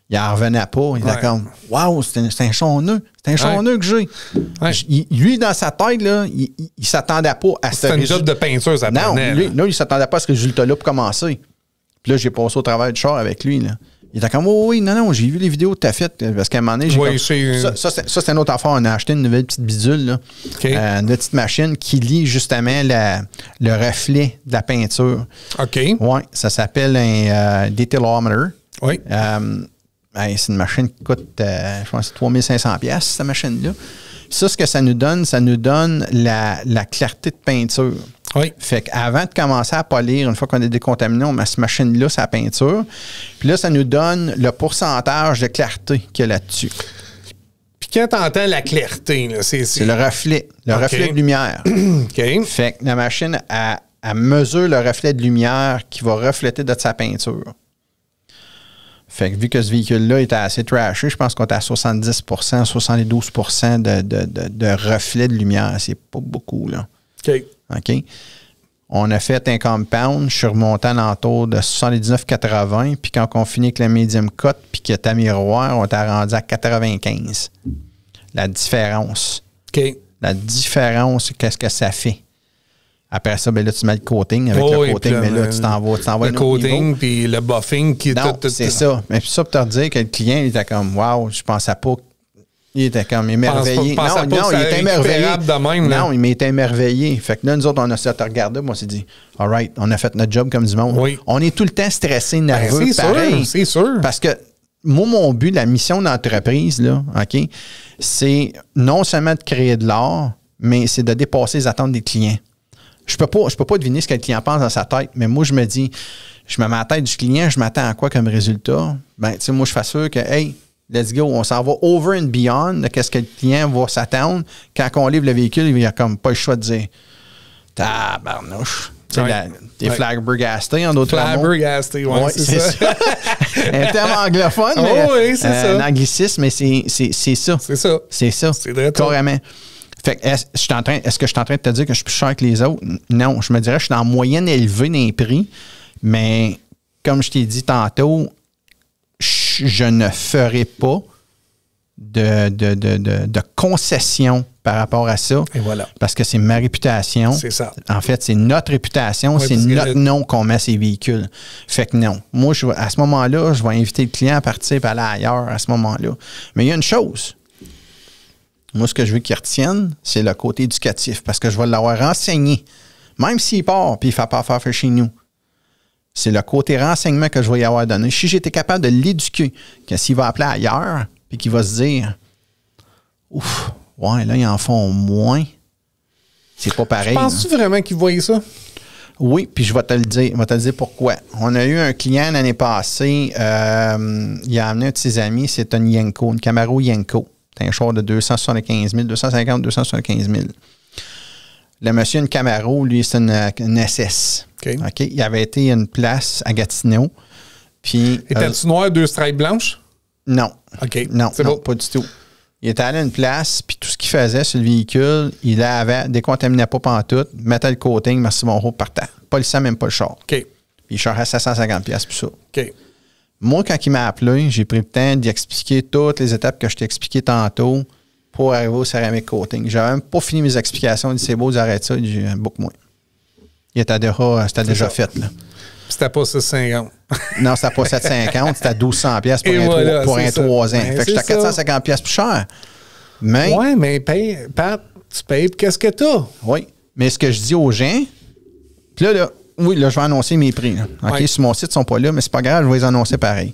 il n'en revenait pas. Il était comme, waouh, c'est un charneux. C'est un charneux que j'ai. Ouais. Lui, dans sa tête, là, il ne s'attendait pas à ce résultat. C'est un job de peinture, ça prenait. Non, il ne s'attendait pas à ce résultat-là pour commencer. Puis là, j'ai passé au travail du char avec lui. Là. Il était comme, oh, oui, non, j'ai vu les vidéos que tu as faites. Parce qu'à un moment donné, ça, c'est une autre affaire. On a acheté une nouvelle petite bidule, là. Okay. Une petite machine qui lit justement le reflet de la peinture. OK. Oui, ça s'appelle un detailometer. Oui. C'est une machine qui coûte, je pense, 3500$, cette machine-là. Ça, ce que ça nous donne la clarté de peinture. Oui. Fait qu'avant de commencer à polir, une fois qu'on est décontaminé, on met cette machine-là sur la peinture. Puis là, ça nous donne le pourcentage de clarté qu'il y a là-dessus. Puis quand tu entends la clarté, là, c'est le reflet. Le reflet de lumière. OK. Fait que la machine, elle mesure le reflet de lumière qui va refléter de sa peinture. Fait que vu que ce véhicule-là était assez trashé, je pense qu'on est à 70%, 72% de reflet de lumière. C'est pas beaucoup, là. OK. On a fait un compound, je suis remonté à l'entour de 79-80, puis quand on finit avec le medium cut, puis qu'il y a ta miroir, on t'a rendu à 95. La différence. OK. La différence, qu'est-ce que ça fait? Après ça, ben là, tu mets le coating. Avec le coating, mais là, tu t'envoies le coating, puis le buffing qui est tout. C'est ça. Mais puis ça, pour te dire que le client, il était comme, wow, je pensais pas. Il était comme émerveillé. Non, il était émerveillé. Non, il m'était émerveillé. Fait que là, nous autres, on a ça à regarder. Moi, on s'est dit, all right, on a fait notre job comme du monde. Oui. On est tout le temps stressé, nerveux, pareil. C'est sûr. Parce que moi, mon but, la mission d'entreprise, là, OK, c'est non seulement de créer de l'art, mais c'est de dépasser les attentes des clients. Je peux pas deviner ce que le client pense dans sa tête, mais moi, je me dis, je me mets à la tête du client, je m'attends à quoi comme résultat? Ben, tu sais, moi, je fais sûr que, hey, let's go, on s'en va over and beyond de qu'est-ce que le client va s'attendre. Quand on livre le véhicule, il n'y a comme pas le choix de dire, tabarnouche. T'es flabbergasté, en d'autres mots. Flabbergasté, oui, c'est ça. Un terme anglophone, mais oui, c'est ça. Un anglicisme, mais c'est ça. C'est ça. C'est ça. C'est vrai, carrément. Fait que est-ce que je suis en train de te dire que je suis plus cher que les autres? Non, je me dirais que je suis en moyenne élevée dans les prix, mais comme je t'ai dit tantôt, je ne ferai pas de concession par rapport à ça. Et voilà. Parce que c'est ma réputation. C'est ça. En fait, c'est notre réputation, c'est notre nom qu'on met à ces véhicules. Fait que non. Moi, à ce moment-là, je vais inviter le client à partir et aller ailleurs à ce moment-là. Mais il y a une chose. Moi, ce que je veux qu'il retienne, c'est le côté éducatif, parce que je vais l'avoir renseigné. Même s'il part et il ne fait pas affaire chez nous. C'est le côté renseignement que je vais y avoir donné. Si j'étais capable de l'éduquer, que s'il va appeler ailleurs, puis qu'il va se dire, ouf, ouais, là, ils en font moins. C'est pas pareil. Penses-tu vraiment qu'ils voyaient ça? Oui, puis je vais te le dire. Je vais te le dire pourquoi. On a eu un client l'année passée, il a amené un de ses amis, c'est un Yenko, une Camaro Yenko. C'est un char de 275 000, 250 275 000. Le monsieur, une Camaro, lui, c'est une SS. OK. Il avait été à une place à Gatineau. Puis. Était-tu noir, 2 stripes blanches? Non. OK. Non, pas du tout. Il était allé à une place, puis tout ce qu'il faisait sur le véhicule, il avait décontaminé pas pantoute, mettait le coating, merci mon route, partant. Pas le sang, même pas le char. OK. Puis il chargeait 750$ pour ça. OK. Moi, quand il m'a appelé, j'ai pris le temps d'y expliquer toutes les étapes que je t'ai expliquées tantôt pour arriver au céramique coating. J'avais même pas fini mes explications. Il dit, c'est beau, j'arrête ça. Il dit, book-moi. C'était déjà fait, là. C'était pas 750. Non, c'était pas 750, c'était 1200$ pour un 3 ans. Fait que j'étais à 450$ plus cher. Mais. Oui, mais Pat, tu payes qu'est-ce que t'as? Oui. Mais ce que je dis aux gens, puis là, oui, là, je vais annoncer mes prix. Là. OK, ouais. Sur mon site, ils ne sont pas là, mais c'est pas grave, je vais les annoncer pareil.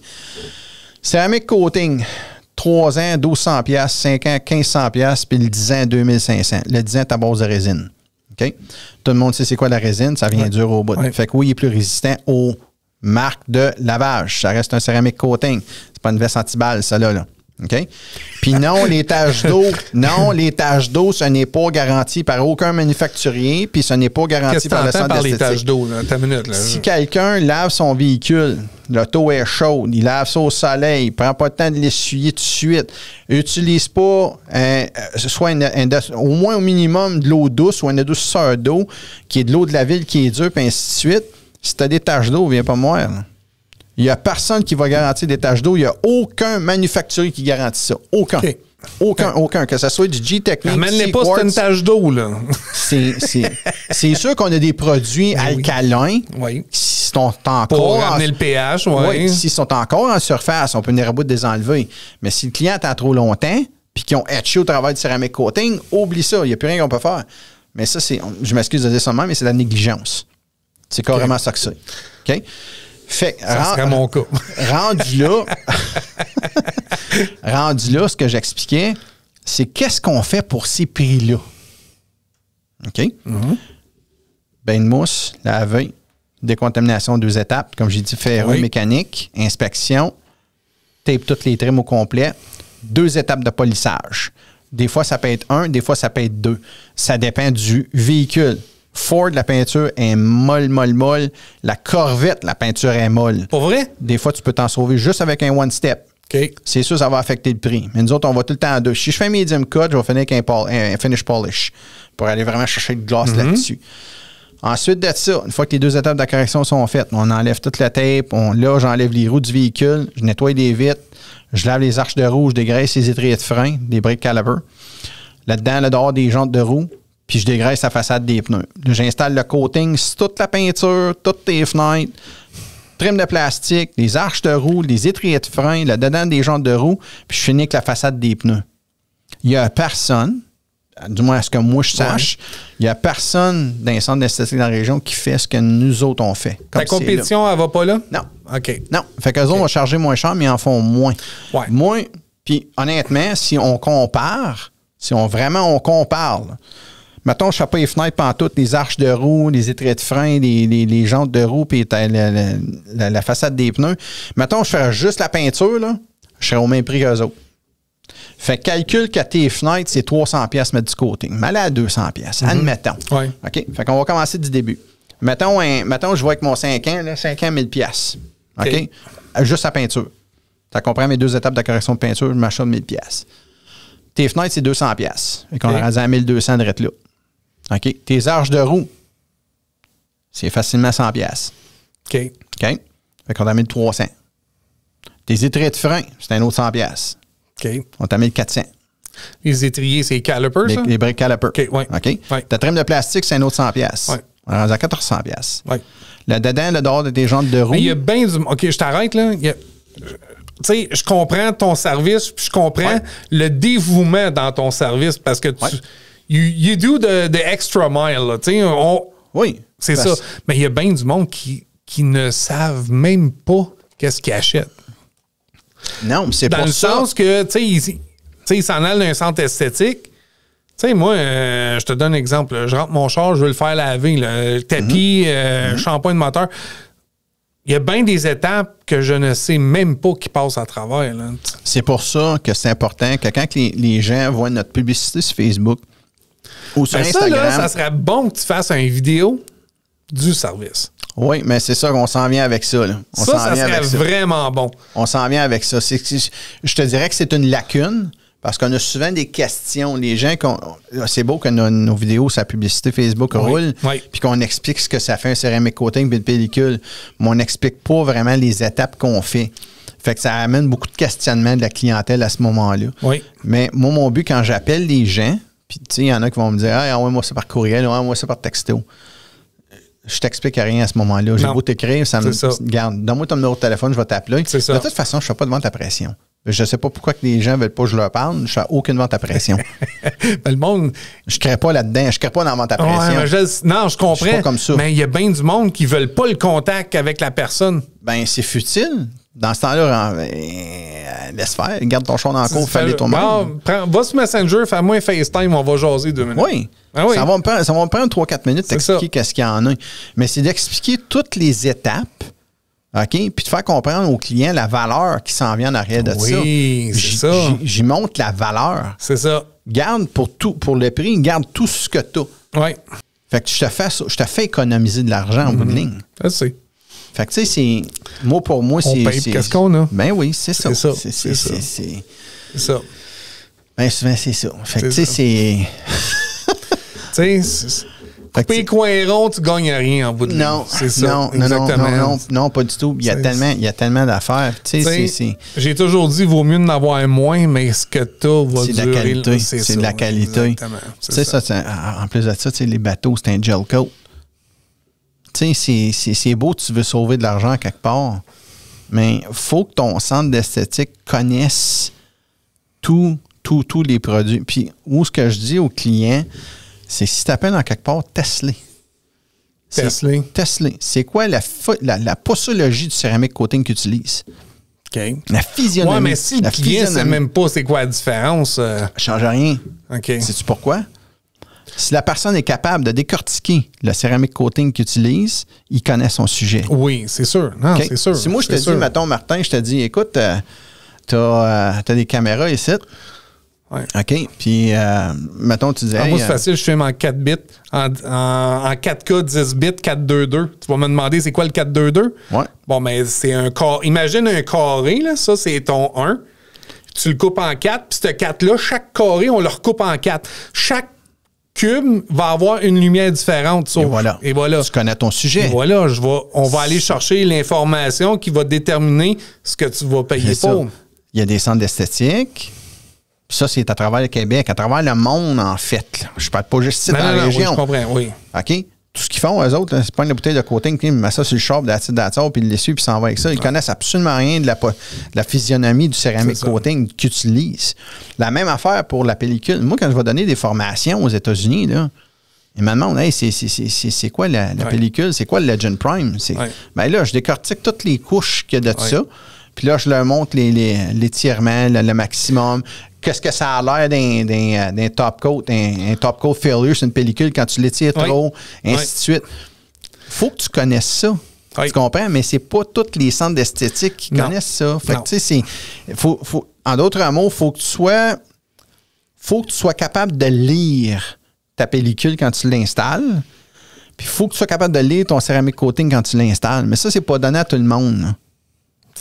Céramique coating, 3 ans, 1200$, 5 ans, 1500$, puis le 10 ans, 2500$. Le 10 ans est à base de résine. OK? Tout le monde sait c'est quoi la résine, ça vient dur au bout. Ouais. Fait que oui, il est plus résistant aux marque de lavage. Ça reste un céramique coating. C'est pas une veste anti-balle, ça là. OK? Puis non, les taches d'eau, ce n'est pas garanti par aucun manufacturier, puis ce n'est pas garanti par le centre d'esthétique. Qu'est-ce que tu entends par les taches d'eau, là? Ta minute, là. Si quelqu'un lave son véhicule, l'auto est chaude, il lave ça au soleil, il prend pas le temps de l'essuyer tout de suite, utilise pas au moins au minimum de l'eau douce ou un édoucisseur d'eau, qui est de l'eau de la ville qui est dure, puis ainsi de suite. Si tu as des taches d'eau, viens pas me voir, là. Il n'y a personne qui va garantir des taches d'eau. Il n'y a aucun manufacturier qui garantit ça. Aucun. Okay. Aucun. Que ce soit du G-Technique, amène-les pas, c'est une tache d'eau, là. C'est sûr qu'on a des produits alcalins qui sont encore... Pour ramener le pH, oui. S'ils sont encore en surface, on peut venir à bout de les enlever. Mais si le client attend trop longtemps puis qu'ils ont etché au travers du céramique coating, oublie ça. Il n'y a plus rien qu'on peut faire. Mais ça, je m'excuse de dire ça de même, mais c'est de la négligence. C'est carrément ça que c'est. OK? Fait, ça serait mon cas. rendu là, ce que j'expliquais, c'est qu'est-ce qu'on fait pour ces prix-là. OK? Mm-hmm. Bain de mousse, laver, décontamination 2 étapes, comme j'ai dit, ferreux, mécanique, inspection, tape toutes les trims au complet, 2 étapes de polissage. Des fois, ça peut être 1, des fois, ça peut être 2. Ça dépend du véhicule. Ford, la peinture est molle. La Corvette, la peinture est molle. Pour vrai? Des fois, tu peux t'en sauver juste avec un one-step. Okay. C'est sûr, ça va affecter le prix. Mais nous autres, on va tout le temps à 2. Si je fais un medium cut, je vais finir avec un finish polish pour aller vraiment chercher de glace là-dessus. Ensuite de ça, une fois que les 2 étapes de la correction sont faites, on enlève toute la tape. Là, j'enlève les roues du véhicule. Je nettoie les vitres. Je lave les arches de roue. Je dégraisse les étriers de frein, des brake calipers. Là-dedans, là dehors, des jantes de roue. Puis je dégraisse la façade des pneus. J'installe le coating, toute la peinture, toutes tes fenêtres, trim de plastique, les arches de roue, les étriers de frein, le dedans des jantes de roue, puis je finis avec la façade des pneus. Il n'y a personne, du moins à ce que moi je sache, il n'y a personne dans les centres d'esthétique dans la région qui fait ce que nous autres on fait. Ta compétition, elle va pas là? Non. OK. Non. Fait qu'eux autres vont charger moins cher, mais ils en font moins. Ouais. Moins. Puis honnêtement, si on compare, on compare, là, mettons, je ne fais pas les fenêtres pantoutes, les arches de roue, les étriers de frein, les jantes de roue, puis la façade des pneus. Mettons, je fais juste la peinture, là, je serais au même prix qu'eux autres. Fait que calcule que tes fenêtres, c'est 300$ mettre du coating. Mais là, à 200$. Admettons. Ouais. OK? Fait qu'on va commencer du début. Mettons, je vois avec mon 5 ans, là, 5 ans, 1000$. OK? Juste la peinture. Ça comprend mes 2 étapes de correction de peinture, je m'achète 1000$. Tes fenêtres, c'est 200$. Fait qu'on a rendu à 1200$ de là. OK? Tes arches de roue, c'est facilement 100$. OK. Fait qu'on t'a mis 300$. Tes étriers de frein, c'est un autre 100$. OK. On t'a mis 400$. Les étriers, c'est calipers, ça? Les brake calipers. OK, oui. OK? Ta trim de plastique, c'est un autre 100$. Ouais. On est rendu à 400$. Oui. Le dedans, le dehors de tes jantes de roue. Mais il y a bien du... OK, je t'arrête, là. Tu sais, je comprends ton service, puis je comprends le dévouement dans ton service, parce que you do the extra mile, là. Tu sais, oui. C'est ça. Mais il y a bien du monde qui ne savent même pas qu'est-ce qu'ils achètent. Non, mais c'est dans pour le ça. sens que, tu sais, ils s'en allent d'un centre esthétique. Tu sais, moi, je te donne un exemple. Je rentre mon char, je veux le faire laver. Le tapis, shampoing de moteur. Il y a bien des étapes que je ne sais même pas qui passent à travers. Là. C'est pour ça que c'est important que quand les gens voient notre publicité sur Facebook ou sur Instagram... Ça, là, ça serait bon que tu fasses une vidéo du service. Oui, mais c'est ça qu'on s'en vient avec ça. Là. Ça serait vraiment bon. On s'en vient avec ça. Je te dirais que c'est une lacune parce qu'on a souvent des questions. Les gens, c'est beau que nos vidéos, sa publicité Facebook roule, puis qu'on explique ce que ça fait un céramique coating et une pellicule, mais on n'explique pas vraiment les étapes qu'on fait. Fait que ça amène beaucoup de questionnements de la clientèle à ce moment-là. Oui. Mais moi, mon but, quand j'appelle les gens, puis tu sais, il y en a qui vont me dire « Ah, envoie-moi ça par courriel, envoie-moi ça par texto ». Je t'explique rien à ce moment-là. J'ai beau t'écrire, ça me garde. Donne-moi ton numéro de téléphone, je vais t'appeler. De toute façon, je ne fais pas de vente à pression. Je ne sais pas pourquoi que les gens ne veulent pas que je leur parle. Je ne fais aucune vente à pression. Le monde... Je ne crée pas là-dedans. Je ne crée pas dans la vente à pression. Non, je comprends. Je suis pas comme ça. Mais il y a bien du monde qui ne veulent pas le contact avec la personne. Ben c'est futile. Dans ce temps-là, laisse faire. Garde ton char dans le cours, fais-les toi-même. Va sur Messenger, fais-moi un FaceTime, on va jaser 2 minutes. Oui. Oui. Ça va me prendre 3-4 minutes d'expliquer qu'est-ce qu'il y en a. Mais c'est d'expliquer toutes les étapes OK? Puis de faire comprendre aux clients la valeur qui s'en vient en arrière de ça. Oui, c'est ça. J'y montre la valeur. C'est ça. Garde pour le prix, garde tout ce que tu as. Oui. Fait que je te fais économiser de l'argent en bout de ligne. Ça, c'est. Fait que tu sais, c'est. Moi, pour moi, c'est. On paye qu'est-ce qu'on a. Ben oui, c'est ça. C'est ça. C'est ça. C'est ça. Ben souvent, c'est ça. Fait que tu sais, c'est. Tu sais, couper coin rond, tu gagnes rien en bout de ligne. Non, c'est ça. Non, exactement. non, pas du tout. Il y a tellement d'affaires. Tu sais, j'ai toujours dit, vaut mieux en avoir moins, mais ce que tu as va durer. C'est de la qualité. C'est de la qualité. Exactement. Tu sais, ça, en plus de ça, les bateaux, c'est un gel coat. Tu sais, c'est beau, tu veux sauver de l'argent quelque part, mais il faut que ton centre d'esthétique connaisse tous les produits. Puis, ce que je dis aux clients, c'est si tu appelles en quelque part, teste-les. Teste-les. C'est quoi la posologie du céramique coating qu'ils utilisent? OK. La physionomie. Ouais, mais si le client ne sait même pas c'est quoi la différence. Ça ne change rien. OK. Sais-tu pourquoi? Si la personne est capable de décortiquer le céramique coating qu'il utilise, il connaît son sujet. Oui, c'est sûr. Non, okay? C'est sûr. Si moi, je te dis, mettons, Martin, je te dis, écoute, t'as des caméras ici. Ouais. OK. Puis, mettons, tu disais. Moi, c'est facile, je filme en 4 bits, en 4K, 10 bits, 422. Tu vas me demander c'est quoi le 422? Ouais. Bon, mais c'est un carré. Imagine un carré, là. Ça, c'est ton 1. Tu le coupes en 4, puis ce 4-là, chaque carré, on le recoupe en 4. Chaque cube va avoir une lumière différente. Et voilà. Tu connais ton sujet. Et voilà, on va aller chercher l'information qui va déterminer ce que tu vas payer pour. Il y a des centres d'esthétique. Ça, c'est à travers le Québec, à travers le monde, en fait. Là. Je parle pas juste ici dans la région. Oui, je comprends, oui. OK? Tout ce qu'ils font, eux autres, c'est pas une bouteille de coating, ils mettent ça sur le shop, d'acide, puis ils l'essuient, puis ils s'en vont avec ça. Ils connaissent absolument rien de la physionomie du céramique coating qu'ils utilisent. La même affaire pour la pellicule. Moi, quand je vais donner des formations aux États-Unis, là, ils me demandent, hey, c'est quoi la pellicule? C'est quoi le Legend Prime? Ben là, je décortique toutes les couches qu'il y a de ça. Puis là, je leur montre l'étirement, le maximum. Qu'est-ce que ça a l'air d'un top coat, un top coat failure sur une pellicule quand tu l'étires trop, ainsi de suite. Faut que tu connaisses ça. Tu comprends? Mais c'est pas tous les centres d'esthétique qui connaissent ça. Fait que, tu sais, en d'autres mots, faut que tu sois capable de lire ta pellicule quand tu l'installes. Puis il faut que tu sois capable de lire ton céramique coating quand tu l'installes. Mais ça, c'est pas donné à tout le monde. Là.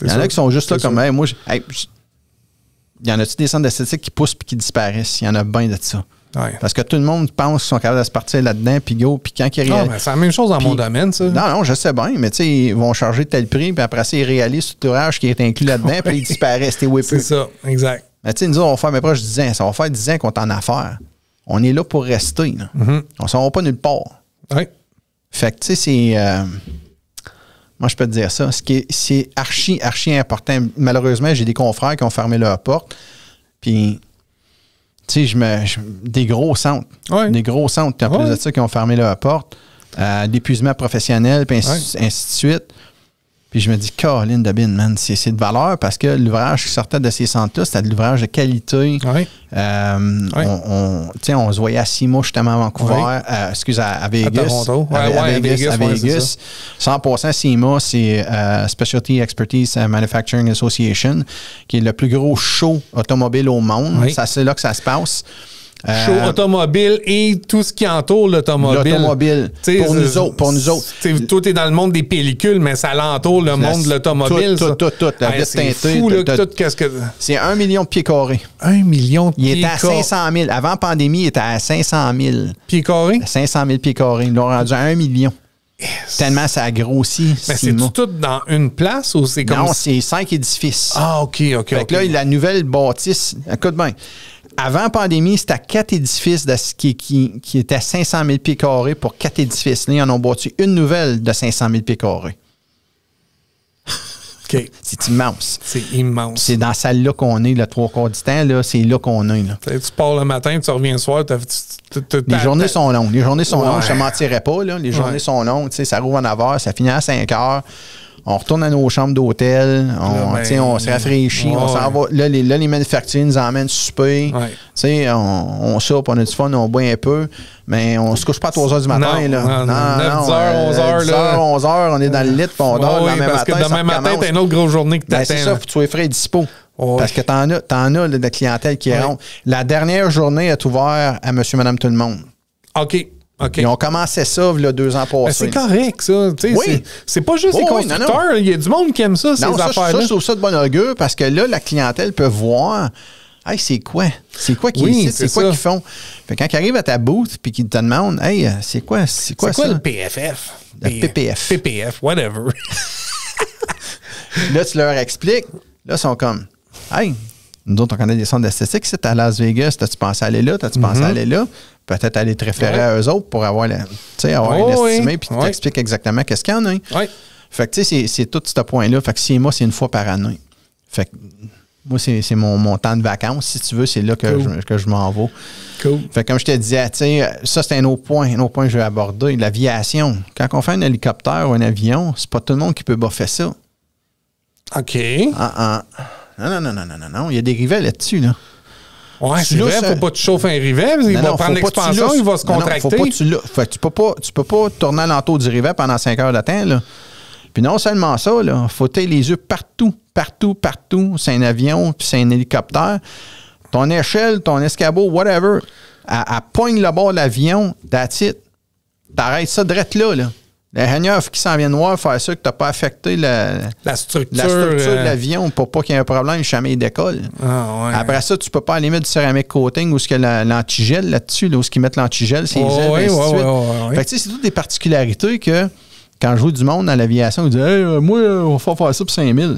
Il y en a qui sont juste là comme, hey, moi, il y en a-tu des centres d'esthétique qui poussent et qui disparaissent? Il y en a bien de ça. Ouais. Parce que tout le monde pense qu'ils sont capables de se partir là-dedans, puis go, puis quand ils réalisent. C'est la même chose dans mon domaine, ça. Non, je sais bien, mais tu sais, ils vont charger tel prix, puis après ça, ils réalisent tout l'ouvrage qui est inclus là-dedans, puis ils disparaissent. C'est ça, exact. Mais tu sais, nous, on va faire mes proches 10 ans. Ça va faire 10 ans qu'on est en affaires. On est là pour rester. Là. On ne s'en va pas nulle part. Oui. Fait que, tu sais, c'est. Moi, je peux te dire ça. C'est archi important. Malheureusement, j'ai des confrères qui ont fermé leurs portes. Puis, tu sais, des gros centres. Ouais. Des gros centres, en plus de ça, qui ont fermé leurs portes. D'épuisement professionnel, puis ainsi de suite. Puis je me dis, Caroline de Bin, man, c'est de valeur parce que l'ouvrage qui sortait de ces centres-là, c'était de l'ouvrage de qualité. Oui. On se voyait à Simo, justement, à Vancouver. À Vegas. À Toronto. À Vegas. 100% Simo, c'est Specialty Expertise Manufacturing Association, qui est le plus gros show automobile au monde. Oui. C'est là que ça se passe. Show automobile et tout ce qui entoure l'automobile. L'automobile. Pour nous autres. Toi, t'es dans le monde des pellicules, mais ça l'entoure le monde de l'automobile. Tout. C'est fou, là, tout. Qu'est-ce que... C'est 1 million de pieds carrés. 1 million de pieds carrés. Il était à 500 000. Avant la pandémie, il était à 500 000. Pieds carrés? 500 000 pieds carrés. Ils l'ont rendu à 1 million. Yes. Tellement ça a grossi. Mais c'est tout dans une place ou c'est comme... Non, c'est 5 édifices. Ah, OK. Fait que là, la nouvelle bâtisse... Écoute bien. Avant la pandémie, c'était 4 édifices qui étaient à 500 000 pieds carrés pour 4 édifices. Là, ils en ont bâti une nouvelle de 500 000 pieds carrés. OK. C'est immense. C'est immense. C'est dans celle-là qu'on est, le 3/4 du temps. Là, c'est là qu'on est. Là. Tu pars le matin, tu reviens le soir. Les journées sont longues. Je ne te mentirais pas. Là. Les journées sont longues. Ça rouvre à 9 h, ça finit à 5 h. On retourne à nos chambres d'hôtel, on se rafraîchit, on s'en va. Là, les manufacturiers nous emmènent souper. Ouais. On soupe, on a du fun, on boit un peu, mais on se couche pas à 3 h du matin. Non, là. Non, 9h, 11h. 10h, 11h, on est dans le lit, puis on dort demain matin. Parce que demain matin, t'as une autre grosse journée que t'attends. C'est ça, faut que tu sois frais et dispo. Parce que t'en as de clientèle qui rentre. La dernière journée est ouverte à monsieur, madame, tout le monde. OK. Ils ont commencé ça il y a 2 ans passés. C'est correct, ça. Oui. C'est pas juste les constructeurs. Il y a du monde qui aime ça, ces affaires-là. Je trouve ça de bon augure parce que là, la clientèle peut voir hey, c'est quoi? C'est quoi qu'ils ici? C'est quoi qu'ils font? Fait quand ils arrivent à ta booth et qu'ils te demandent hey, c'est quoi ça? C'est quoi le PFF? Le PPF. PPF, whatever. Là, tu leur expliques. Là, ils sont comme hey, nous autres, on connaît des centres d'esthétique. Si t'es à Las Vegas, t'as-tu pensé aller là? T'as-tu pensé aller là? Peut-être aller te référer à eux autres pour avoir une estimée puis tu t'expliques exactement qu'est-ce qu'il y en a. Oui. Fait que tu sais, c'est tout ce point-là. Fait que 6 mois, c'est une fois par année. Fait que moi, c'est mon temps de vacances. Si tu veux, c'est là que je m'en vais. Cool. Fait que comme je te disais, tu sais, ça, c'est un autre point que je vais aborder. L'aviation. Quand on fait un hélicoptère ou un avion, c'est pas tout le monde qui peut boffer ça. OK. Non. Il y a des rivets là-dessus, là. Ouais, c'est vrai, faut pas que tu chauffes un rivet, il va prendre l'expansion, il va se contracter. Faut pas que tu peux pas tourner à l'entour du rivet pendant 5 heures de temps, là. Puis non seulement ça, là, faut ter les yeux partout. C'est un avion, puis c'est un hélicoptère. Ton échelle, ton escabeau, whatever, elle poigne le bord de l'avion, that's it. T'arrêtes ça direct là. L'ingénieur qui s'en vient de voir, faire ça que tu n'as pas affecté la structure de l'avion pour pas qu'il y ait un problème jamais il décolle. Après ça, tu peux pas aller mettre du céramique coating ou ce qu'il y a l'antigel là-dessus, là, où ce qu'ils mettent l'antigel, c'est les ailes, ainsi de suite. Fait que c'est toutes des particularités que quand je vois du monde dans l'aviation, ils disent hey, moi, on va faire ça pour 5 000.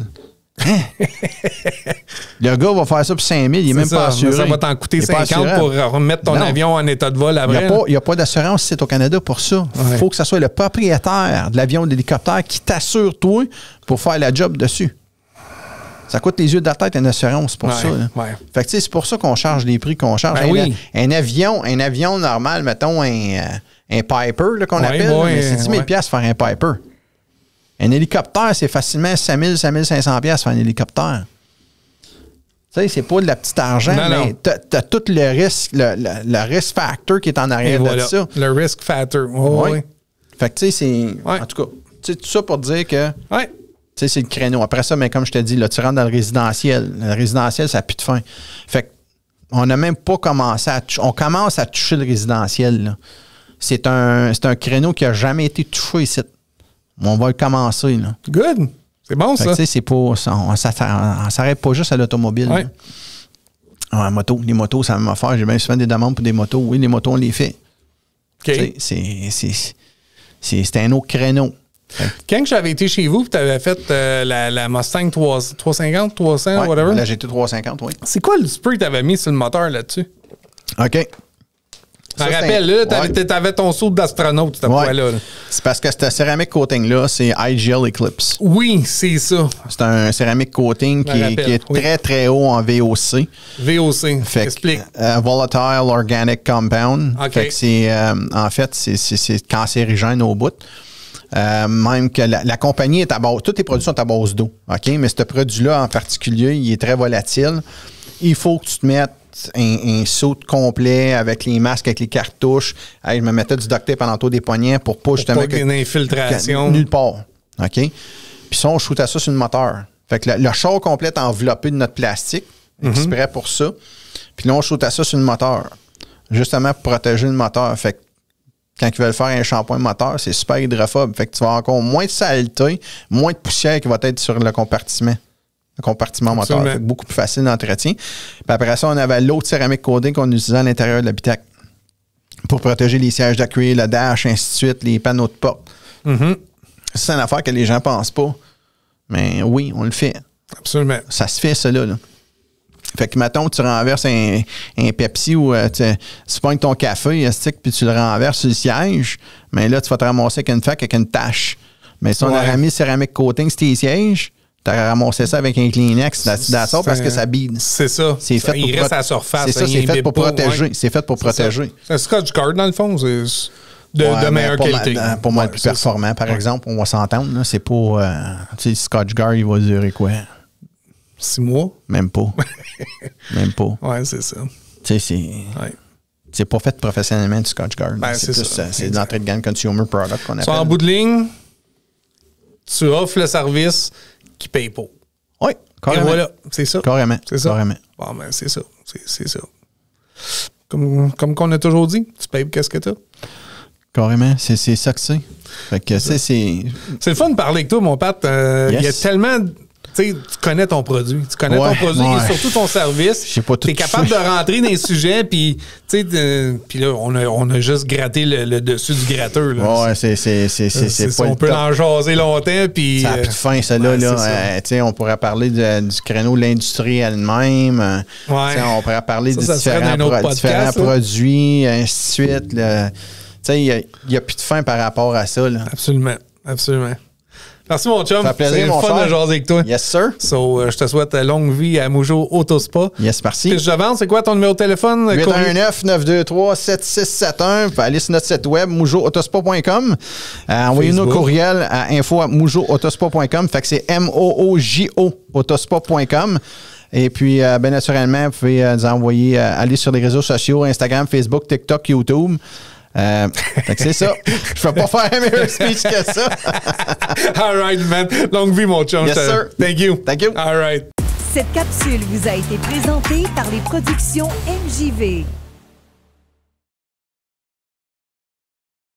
Le gars va faire ça pour 5 000, il n'est même pas assuré. Ça va t'en coûter 50 pour remettre ton avion en état de vol après. Il n'y a pas d'assurance ici au Canada pour ça. Il faut que ce soit le propriétaire de l'avion ou de l'hélicoptère qui t'assure, toi, pour faire la job dessus. Ça coûte les yeux de la tête une assurance pour ça. Fait que c'est pour ça qu'on charge les prix qu'on charge. Un avion normal, mettons un Piper qu'on appelle, c'est 10 000 $ faire un Piper. Un hélicoptère, c'est facilement 5 000, 5 500 $ faire un hélicoptère. Tu sais, c'est pas de la petite argent, mais t'as tout le risque, le risk factor qui est en arrière de ça. Le risk factor, oui. Fait que tu sais, c'est... En tout cas, tu sais, tout ça pour dire que... Tu sais, c'est le créneau. Après ça, mais comme je te dis, là, tu rentres dans le résidentiel. Le résidentiel, ça n'a plus de fin. Fait que on n'a même pas commencé à... On commence à toucher le résidentiel, là. C'est un créneau qui n'a jamais été touché ici. On va le commencer, là. Good. C'est bon, ça. Tu sais, c'est pas... On s'arrête pas juste à l'automobile. Les motos, ça va me faire. J'ai bien souvent des demandes pour des motos. Oui, les motos, on les fait. OK. C'est un autre créneau. Quand j'avais été chez vous, tu avais fait la Mustang 350, 300, whatever. La GT 350, oui. C'est quoi le spray que tu avais mis sur le moteur là-dessus? OK. Je me rappelle, là, t'avais ton saut d'astronaute, cette fois-là. C'est parce que ce céramique coating-là, c'est IGL Eclipse. Oui, c'est ça. C'est un céramique coating qui est très, très haut en VOC. VOC, explique. Volatile Organic Compound. Okay. Fait que c'est cancérigène au bout. Même que la compagnie est à base... Tous tes produits sont à base d'eau. OK? Mais ce produit-là, en particulier, il est très volatile. Il faut que tu te mettes un saut complet avec les masques, avec les cartouches. Hey, je me mettais du duct tape en entour des poignets pour pas justement... Pour une infiltration. Nulle part. OK? Puis ça, on shootait ça sur le moteur. Fait que le char complet est enveloppé de notre plastique, exprès pour ça. Puis là, on shootait ça sur le moteur. Justement pour protéger le moteur. Fait que quand ils veulent faire un shampoing moteur, c'est super hydrophobe. Fait que tu vas avoir encore moins de saleté, moins de poussière qui va être sur le compartiment. Le compartiment moteur. Fait que beaucoup plus facile d'entretien. Puis après ça, on avait l'autre céramique coating qu'on utilisait à l'intérieur de l'habitacle pour protéger les sièges de cuir, le dash, ainsi de suite, les panneaux de porte. C'est une affaire que les gens ne pensent pas. Mais oui, on le fait. Absolument. Ça se fait, ça, là. Fait que, mettons, tu renverses un Pepsi ou tu pognes ton café, puis tu le renverses sur le siège, mais là, tu vas te ramasser avec une fac, avec une tache. Mais si on aurait mis céramique coating sur tes sièges, tu aurais ramassé ça avec un Kleenex d'assaut parce que ça bide. C'est ça. C'est fait il reste à la surface. C'est ça, c'est fait pour protéger. C'est fait pour protéger. C'est un Scotch Guard, dans le fond. de meilleure qualité. Pour moi, le plus performant, par exemple, on va s'entendre. Là, c'est pas... tu sais, Scotch Guard, il va durer quoi? 6 mois? Même pas. Même pas. Ouais, c'est ça. Tu sais, c'est... Ouais. C'est pas fait professionnellement du Scotch Guard. Ben, c'est plus c'est de l'entrée de gamme consumer product qu'on appelle. En bout de ligne, tu offres le service qui paye pas. Oui, carrément. Et voilà, c'est ça. Carrément. C'est ça. Carrément. Bon, ben, c'est ça. C'est ça. Comme qu'on a toujours dit, tu payes pour qu'est-ce que t'as. Carrément, c'est ça que c'est. Fait que c'est... C'est le fun de parler avec toi, mon Pat. Il y a tellement... Tu sais, tu connais ton produit. Tu connais ton produit et surtout ton service. Tu es capable de rentrer dans les sujets, puis là, on a juste gratté le dessus du gratteur. Là. Ouais, c'est pas on peut en jaser longtemps. Puis, ça a plus de fin, ça, là. On pourrait parler du créneau de l'industrie elle-même. On pourrait parler de différents produits, ainsi de suite. Il n'y a plus de fin par rapport à ça. Là. Absolument. Absolument. Merci, mon chum. Ça fait plaisir, mon fun cher. de jaser avec toi. Yes, sir. Je te souhaite longue vie à Mougeot Autospa. Yes, merci. Fiche de vente, c'est quoi ton numéro de téléphone? 819-923-7671. Vous pouvez aller sur notre site web, moujotautospa.com. Envoyez-nous un courriel à info@moujotautospa.com. Fait que c'est MOOJO autospa.com. Et puis, bien naturellement, vous pouvez nous envoyer, aller sur les réseaux sociaux, Instagram, Facebook, TikTok, YouTube. Fait que c'est ça. Je peux pas faire un meilleur speech que ça. All right, man. Longue vie, mon chum. Yes, sir. Thank you. Thank you. All right. Cette capsule vous a été présentée par les productions MJV.